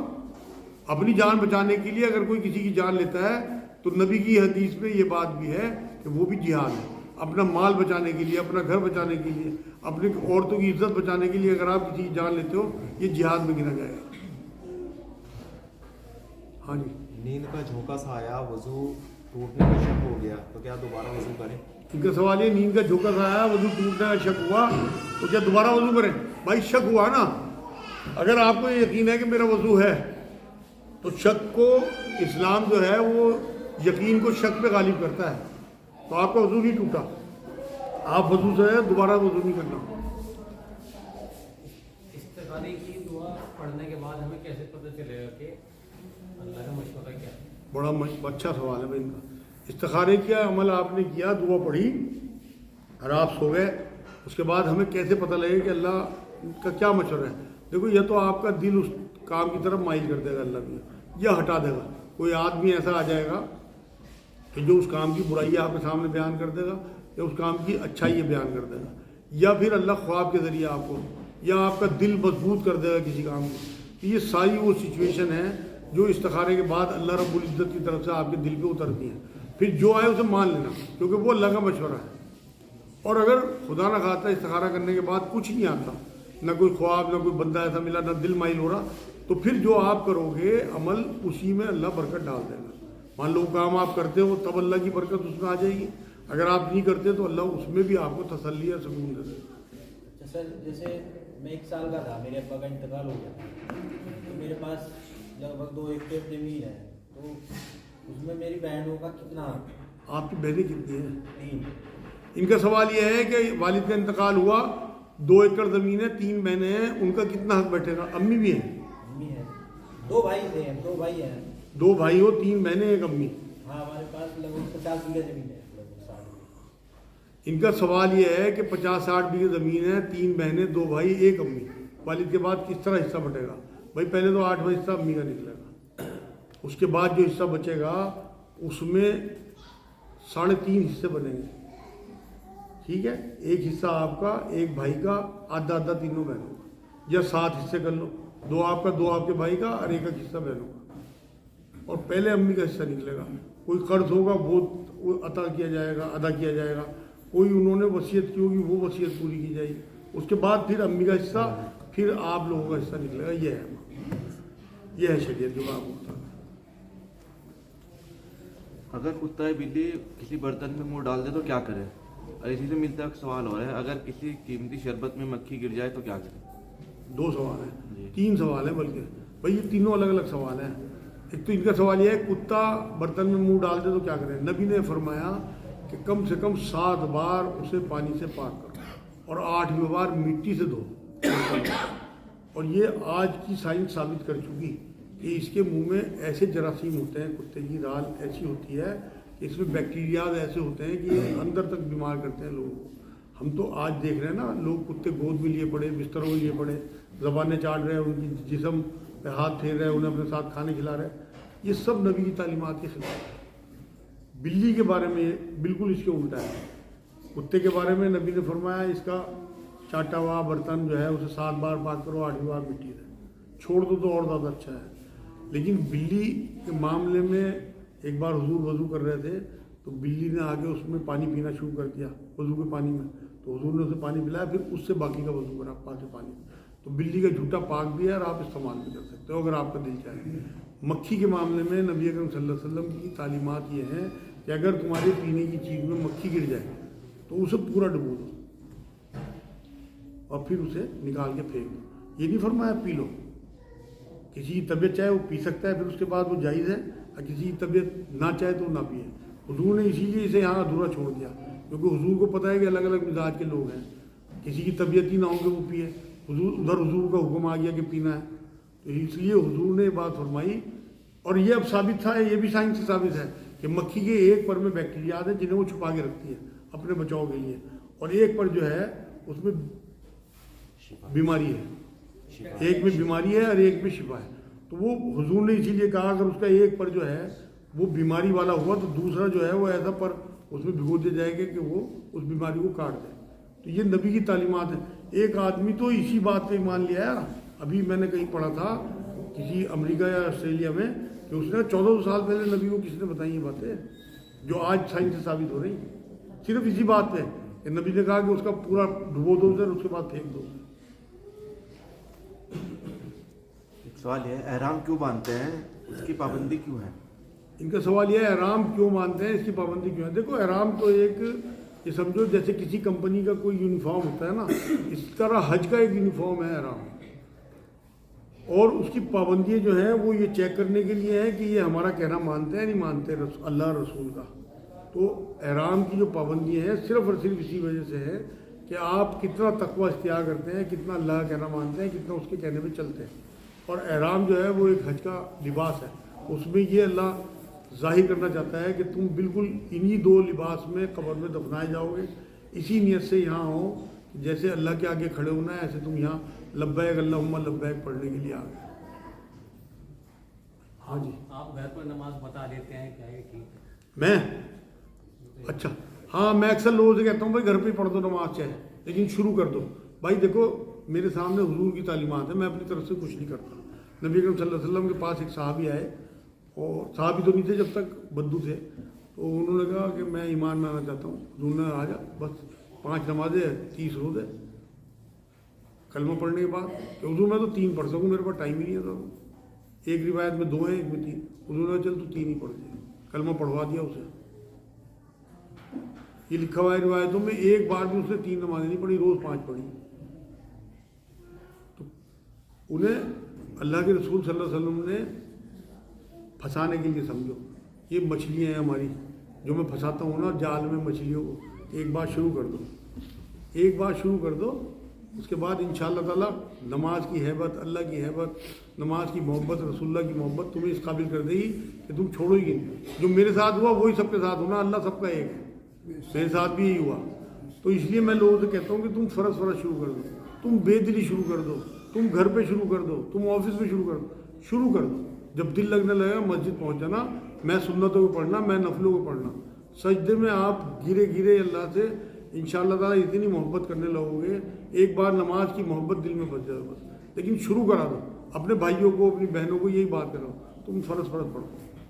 अपनी जान बचाने के लिए अगर कोई किसी की जान लेता है तो नबी की हदीस में ये बात भी है कि वो भी जिहाद है। अपना माल बचाने के लिए, अपना घर बचाने के लिए, अपनी औरतों की इज्जत बचाने के लिए अगर आप किसी की जान लेते हो, ये जिहाद में गिना जाएगा। हाँ जी। नींद का झोंका सा आया, वजू टूटने का शक हो गया, तो क्या दोबारा वजू करें? इनका सवाल ये, नींद का झोंका सा आया, वजू टूटने का शक हुआ तो क्या दोबारा वजू करें? भाई शक हुआ ना, अगर आपको ये यकीन है कि मेरा वजू है तो शक को, इस्लाम जो है वो यकीन को शक पे गालिब करता है। तो आपका वजू नहीं टूटा, आप वजू से दोबारा वजू नहीं करना। इस्तिखारे की दुआ पढ़ने के बाद हमें कैसे पता चलेगा कि अल्लाह का मशवरा क्या है? बड़ा अच्छा सवाल है भाई इनका। इस्तिखारे का अमल आपने किया, दुआ पढ़ी और आप सो गए, उसके बाद हमें कैसे पता लगे कि अल्लाह का क्या मशवरा है? देखो यह तो आपका दिल उस काम की तरफ माइल कर देगा अल्लाह भी, या हटा देगा। कोई आदमी ऐसा आ जाएगा कि जो उस काम की बुराई आपके सामने बयान कर देगा, या उस काम की अच्छाई बयान कर देगा, या फिर अल्लाह ख्वाब के ज़रिए आपको, या आपका दिल मजबूत कर देगा किसी काम को। तो ये सारी वो सिचुएशन है जो इस्तिखारे के बाद अल्लाह रब्बुल इज़्ज़त की तरफ से आपके दिल पे उतरती है। फिर जो आए उसे मान लेना, क्योंकि वो अल्लाह का मशवरा है। और अगर खुदा न खास्ता इस्तिखारा करने के बाद कुछ नहीं आता, ना कोई ख्वाब, ना कोई बंदा ऐसा मिला, ना दिल माइल हो रहा, तो फिर जो आप करोगे अमल, उसी में अल्लाह बरकत डाल देगा। मान लो काम आप करते हो तब अल्लाह की बरकत उसमें आ जाएगी, अगर आप नहीं करते तो अल्लाह उसमें भी आपको तसल्ली और सुकून दे देगा। अच्छा सर, जैसे मैं 1 साल का था, मेरे अब्बा का इंतकाल हो गया, तो मेरे पास लगभग 2 एकड़ जमीन है, तो उसमें मेरी बहनों का कितना? आपकी बहनें कितनी हैं? 3। इनका सवाल यह है कि वालिद का इंतकाल हुआ, 2 एकड़ ज़मीन है, 3 बहनें हैं, उनका कितना हक बैठेगा? अम्मी भी हैं? अम्मी है, 2 भाई थे, 2 भाई हैं। 2 भाई हो, 3 बहनें, 1 अम्मी। हाँ, हमारे पास लगभग 50 बीघा जमीन है, लगभग 60। इनका सवाल यह है कि 50-60 बीघे ज़मीन है, 3 बहनें, 2 भाई, 1 अम्मी। वालिद के बाद किस तरह हिस्सा बटेगा? भाई पहले तो 8वां हिस्सा अम्मी का निकलेगा, उसके बाद जो हिस्सा बचेगा उसमें 3.5 हिस्से बनेंगे। ठीक है, एक हिस्सा आपका, एक भाई का, आधा आधा तीनों बहनों का, या 7 हिस्से कर लो, 2 आपका, 2 आपके भाई का, और 1 हिस्सा बहनों का। और पहले अम्मी का हिस्सा निकलेगा। कोई कर्ज होगा वो अदा किया जाएगा, कोई उन्होंने वसीयत की होगी वो वसीयत पूरी की जाएगी, उसके बाद फिर अम्मी का हिस्सा, फिर आप लोगों का हिस्सा निकलेगा। यह है शरीयत जो आप होता है। अगर कुत्ता या बिल्ली किसी बर्तन में मुंह डाल दे तो क्या करें? और इसी से मिलता है सवाल हो रहा है, अगर किसी कीमती शरबत में मक्खी गिर जाए तो क्या करें? 2 सवाल हैं, 3 सवाल हैं बल्कि भाई, ये तीनों अलग अलग सवाल हैं। एक तो इनका सवाल यह है, कुत्ता बर्तन में मुंह डाल दे तो क्या करें? नबी ने फरमाया कि कम से कम 7 बार उसे पानी से पाक करो और 8वें बार मिट्टी से धो। और ये आज की साइंस साबित कर चुकी कि इसके मुंह में ऐसे जरासीम होते हैं, कुत्ते की राल ऐसी होती है, इसमें बैक्टीरियाज ऐसे होते हैं कि ये अंदर तक बीमार करते हैं लोगों को। हम तो आज देख रहे हैं ना, लोग कुत्ते गोद में लिए पड़े, बिस्तरों में लिए पड़े, ज़बानें चाट रहे हैं, उनकी जिस्म पे हाथ फेर रहे हैं, उन्हें अपने साथ खाने खिला रहे हैं। ये सब नबी की तालीमात के खिलाफ है। बिल्ली के बारे में बिल्कुल इसके उल्टा है। कुत्ते के बारे में नबी ने फरमाया इसका चाटा हुआ बर्तन जो है उसे 7 बार पाक करो, 8वीं बार मिट्टी से छोड़ दो तो और ज़्यादा अच्छा है। लेकिन बिल्ली के मामले में एक बार हुजूर वज़ू कर रहे थे तो تو بلی نے آگے اس میں پانی پینا شروع کر دیا وضو کے پانی میں، تو حضور نے اسے پانی پلایا، پھر اس سے باقی کا وضو کرا پاک پانی. تو بلی کا جھوٹا پاک بھی ہے اور آپ استعمال بھی کر سکتے ہو اگر آپ کا دل چاہے. مکھی کے معاملے میں نبی اکرم صلی اللہ علیہ وسلم کی تعلیمات یہ ہیں کہ اگر تمہارے پینے کی چیز میں مکھی گر جائے تو اسے پورا ڈبو دو اور پھر اسے نکال کے پھینک دو. یہ نہیں فرمایا پی لو. کسی کی طبیعت چاہے وہ پی سکتا ہے، پھر اس کے بعد وہ جائز ہے، اور کسی کی طبیعت نہ چاہے تو نہ پیے. حضور نے اسی لیے اسے یہاں ادھورا چھوڑ دیا، کیونکہ حضور کو پتہ ہے کہ الگ الگ مزاج کے لوگ ہیں، کسی کی طبیعت ہی نہ ہو کہ وہ پیے. حضور کا حکم آ گیا کہ پینا ہے، تو اس لیے حضور نے بات فرمائی. اور یہ اب ثابت تھا، یہ بھی سائنس سے ثابت ہے کہ مکھی کے ایک پر میں بیکٹیریات ہیں جنہیں وہ چھپا کے رکھتی ہے اپنے بچاؤ کے لیے، اور ایک پر جو ہے اس میں بیماری ہے، ایک میں بیماری ہے اور ایک میں شفا ہے. تو وہ حضور نے اسی لیے کہا اگر اس کا ایک پر جو ہے وہ بیماری والا ہوا تو دوسرا جو ہے وہ ایسا پر اس میں بھگو دیا جائے گا کہ وہ اس بیماری کو کاٹ دے. تو یہ نبی کی تعلیمات ہیں. ایک آدمی تو اسی بات پہ ایمان لیا ہے. ابھی میں نے کہیں پڑھا تھا کسی امریکہ یا آسٹریلیا میں کہ اس نے 1400 سال پہلے نبی کو کسی نے بتائی یہ باتیں جو آج سائنس سے ثابت ہو رہی ہیں، صرف اسی بات پہ کہ نبی نے کہا کہ اس کا پورا ڈبو دو اسے، اس کے بعد پھینک دو. ایک سوال یہ ہے احرام کیوں باندھتے ہیں، اس کی پابندی کیوں ہے؟ ان کا سوال یہ ہے احرام کیوں باندھتے ہیں، اس کی پابندی کیوں ہے. دیکھو احرام تو ایک یہ سمجھو جیسے کسی کمپنی کا کوئی یونیفارم ہوتا ہے نا، اس طرح حج کا ایک یونیفارم ہے احرام. اور اس کی پابندیاں جو ہیں وہ یہ چیک کرنے کے لیے ہے کہ یہ ہمارا کہنا مانتے ہیں نہیں مانتے اللہ رسول کا. تو احرام کی جو پابندیاں ہیں صرف اور صرف اسی وجہ سے ہے کہ آپ کتنا تقوی اختیار کرتے ہیں، کتنا اللہ کا کہنا مانتے ہیں، کتنا اس کے کہنے پہ چلتے ہیں. اور احرام جو ہے وہ ایک حج کا لباس ہے. اس میں یہ اللہ ظاہر کرنا چاہتا ہے کہ تم بالکل انہی دو لباس میں قبر میں دفنائے جاؤ گے، اسی نیت سے یہاں ہو جیسے اللہ کے آگے کھڑے ہونا ہے، ایسے تم یہاں لبیک اللہم لبیک پڑھنے کے لیے آ گئے. ہاں جی آپ گھر پر نماز بتا دیتے ہیں کیا یہ ٹھیک ہے؟ میں اچھا ہاں میں اکثر لوگوں سے کہتا ہوں بھائی گھر پہ ہی پڑھ دو نماز چاہے، لیکن شروع کر دو. بھائی دیکھو میرے سامنے حضور کی تعلیمات ہے، میں اپنی طرف سے کچھ نہیں کرتا. نبی اکرم صلی اللہ علیہ وسلم کے پاس ایک صحابی آئے، اور صحابی تو نہیں تھے جب تک، بدو تھے. تو انہوں نے کہا کہ میں ایمان میں آنا چاہتا ہوں. حضور نے آ جا بس 5 نمازیں 30 روزے کلمہ پڑھنے کے بعد. کہ حضور میں تو 3 پڑھ سکوں، میرے پاس ٹائم ہی نہیں ہے. ایک روایت میں 2 ہیں، ایک میں 3. حضور نے چل تو 3 ہی پڑھ دیا، کلمہ پڑھوا دیا اسے. یہ لکھا ہوا ہے روایتوں میں، ایک بار بھی اس نے 3 نمازیں نہیں پڑھی، روز 5 پڑھی. تو انہیں اللہ کے رسول صلی اللہ علیہ وسلم نے پھنسانے کے لیے سمجھو. یہ مچھلیاں ہیں ہماری جو میں پھنساتا ہوں نا جال میں مچھلیوں کو. ایک بار شروع کر دو، ایک بار شروع کر دو، اس کے بعد انشاءاللہ تعالیٰ نماز کی ہیبت، اللہ کی ہیبت، نماز کی محبت، رسول اللہ کی محبت تمہیں اس قابل کر دے گی کہ تم چھوڑو ہی نہیں. جو میرے ساتھ ہوا وہی سب کے ساتھ ہونا، اللہ سب کا ایک ہے. میرے ساتھ بھی یہی ہوا. تو اس لیے میں لوگوں سے کہتا ہوں کہ تم فرض شروع کر دو، تم بے دلی شروع کر دو، تم گھر پہ شروع کر دو، تم آفس میں شروع کر دو. جب دل لگنے لگے مسجد پہنچ جانا. میں سنتوں کو پڑھنا، میں نفلوں کو پڑھنا. سجدے میں آپ گرے گرے اللہ سے انشاءاللہ تعالیٰ اتنی محبت کرنے لگو گے، ایک بار نماز کی محبت دل میں بچ جائے بس. لیکن شروع کرا دو اپنے بھائیوں کو، اپنی بہنوں کو یہی بات کرو، تم فرض پڑھو،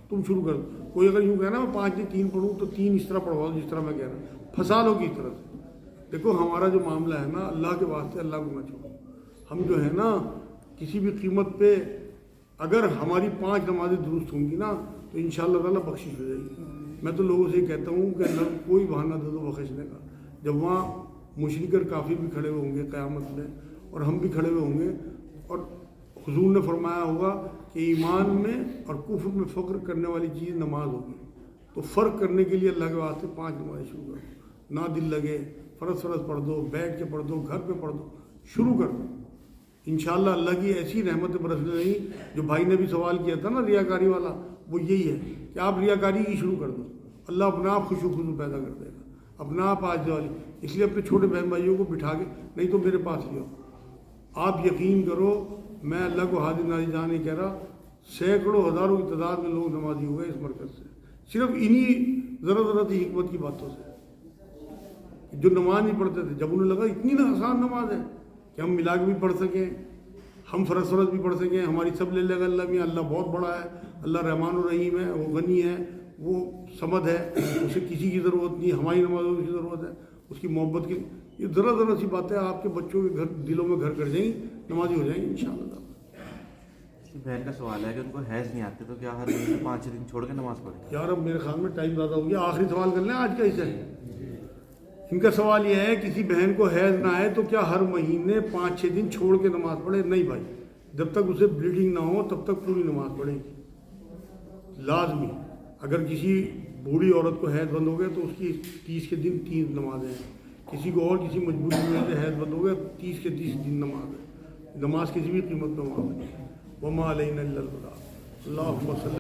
تم شروع کر دو. کوئی اگر یوں کہنا میں 5 نہیں 3 پڑھوں تو 3 اس طرح پڑھواؤ جس طرح میں کہہ رہا ہوں، پھنسا لو کس طرح سے. دیکھو ہمارا جو معاملہ ہے نا، اللہ کے واسطے اللہ کو نہ چھوڑو. ہم جو ہے نا کسی بھی قیمت پہ اگر ہماری 5 نمازیں درست ہوں گی نا تو انشاءاللہ تعالیٰ بخشش ہو جائے گی. میں تو لوگوں سے یہ کہتا ہوں کہ اللہ کو کوئی بہانہ دے دو بخشنے کا. جب وہاں مشرک اور کافر بھی کھڑے ہوئے ہوں گے قیامت میں، اور ہم بھی کھڑے ہوئے ہوں گے، اور حضور نے فرمایا ہوگا کہ ایمان میں اور کفر میں فخر کرنے والی چیز نماز ہوگی. تو فرق کرنے کے لیے اللہ کے واسطے 5 نمازیں شروع کر دو. نہ دل لگے فرض پڑھ دو، بیٹھ کے پڑھ دو، گھر پہ پڑھ دو، شروع کر دو. انشاءاللہ اللہ کی ایسی رحمت برسنے نہیں. جو بھائی نے بھی سوال کیا تھا نا ریاکاری والا، وہ یہی ہے کہ آپ ریاکاری کی شروع کر دو، اللہ اپنا آپ خوشو پیدا کر دے گا، اپنا آپ آج والی. اس لیے اپنے چھوٹے بہن بھائیوں کو بٹھا کے، نہیں تو میرے پاس لے آؤ. آپ یقین کرو میں اللہ کو حاضر نازر جان نہیں کہہ رہا، سینکڑوں ہزاروں کی تعداد میں لوگ نمازی ہوئے اس مرکز سے، صرف انہی ذرا سی حکمت کی باتوں سے. جو نماز نہیں پڑھتے تھے، جب انہیں لگا اتنی نا آسان نماز ہے کہ ہم ملا کے بھی پڑھ سکیں، ہم فرض بھی پڑھ سکیں، ہماری سب لے لے گا اللہ میاں، اللہ بہت بڑا ہے، اللہ رحمان الرحیم ہے، وہ غنی ہے، वो समझ है, उसे किसी की ज़रूरत नहीं, हमारी नमाज़ों की ज़रूरत है, उसकी मोहब्बत की। ये ज़रा सी बातें आपके बच्चों के घर दिलों में घर कर जाएंगी, नमाजी हो जाएंगी इंशाअल्लाह। इसकी बहन का सवाल है कि उनको हैज़ नहीं आते तो क्या हर महीने 5-6 दिन छोड़ के नमाज़ पढ़े? यार अब मेरे ख्याल में टाइम ज़्यादा हो गया, आखिरी सवाल कर लें आज का इसे। इनका सवाल यह है किसी बहन को हैज़ ना आए तो क्या हर महीने 5-6 दिन छोड़ के नमाज़ पढ़े? नहीं भाई, जब तक उसे ब्लीडिंग ना हो तब तक पूरी नमाज़ पढ़ेगी लाजमी। अगर किसी बूढ़ी औरत को हैज़ बंद हो गया तो उसकी 30 के दिन 3 नमाजें हैं। किसी को और किसी मजबूरी में से हैज़ बंद हो गया 30 के 30 दिन नमाज है। नमाज किसी भी कीमत में माफ नहीं। वमा अलैना इल्लल बलाग। अल्लाहुम्मा सल्ली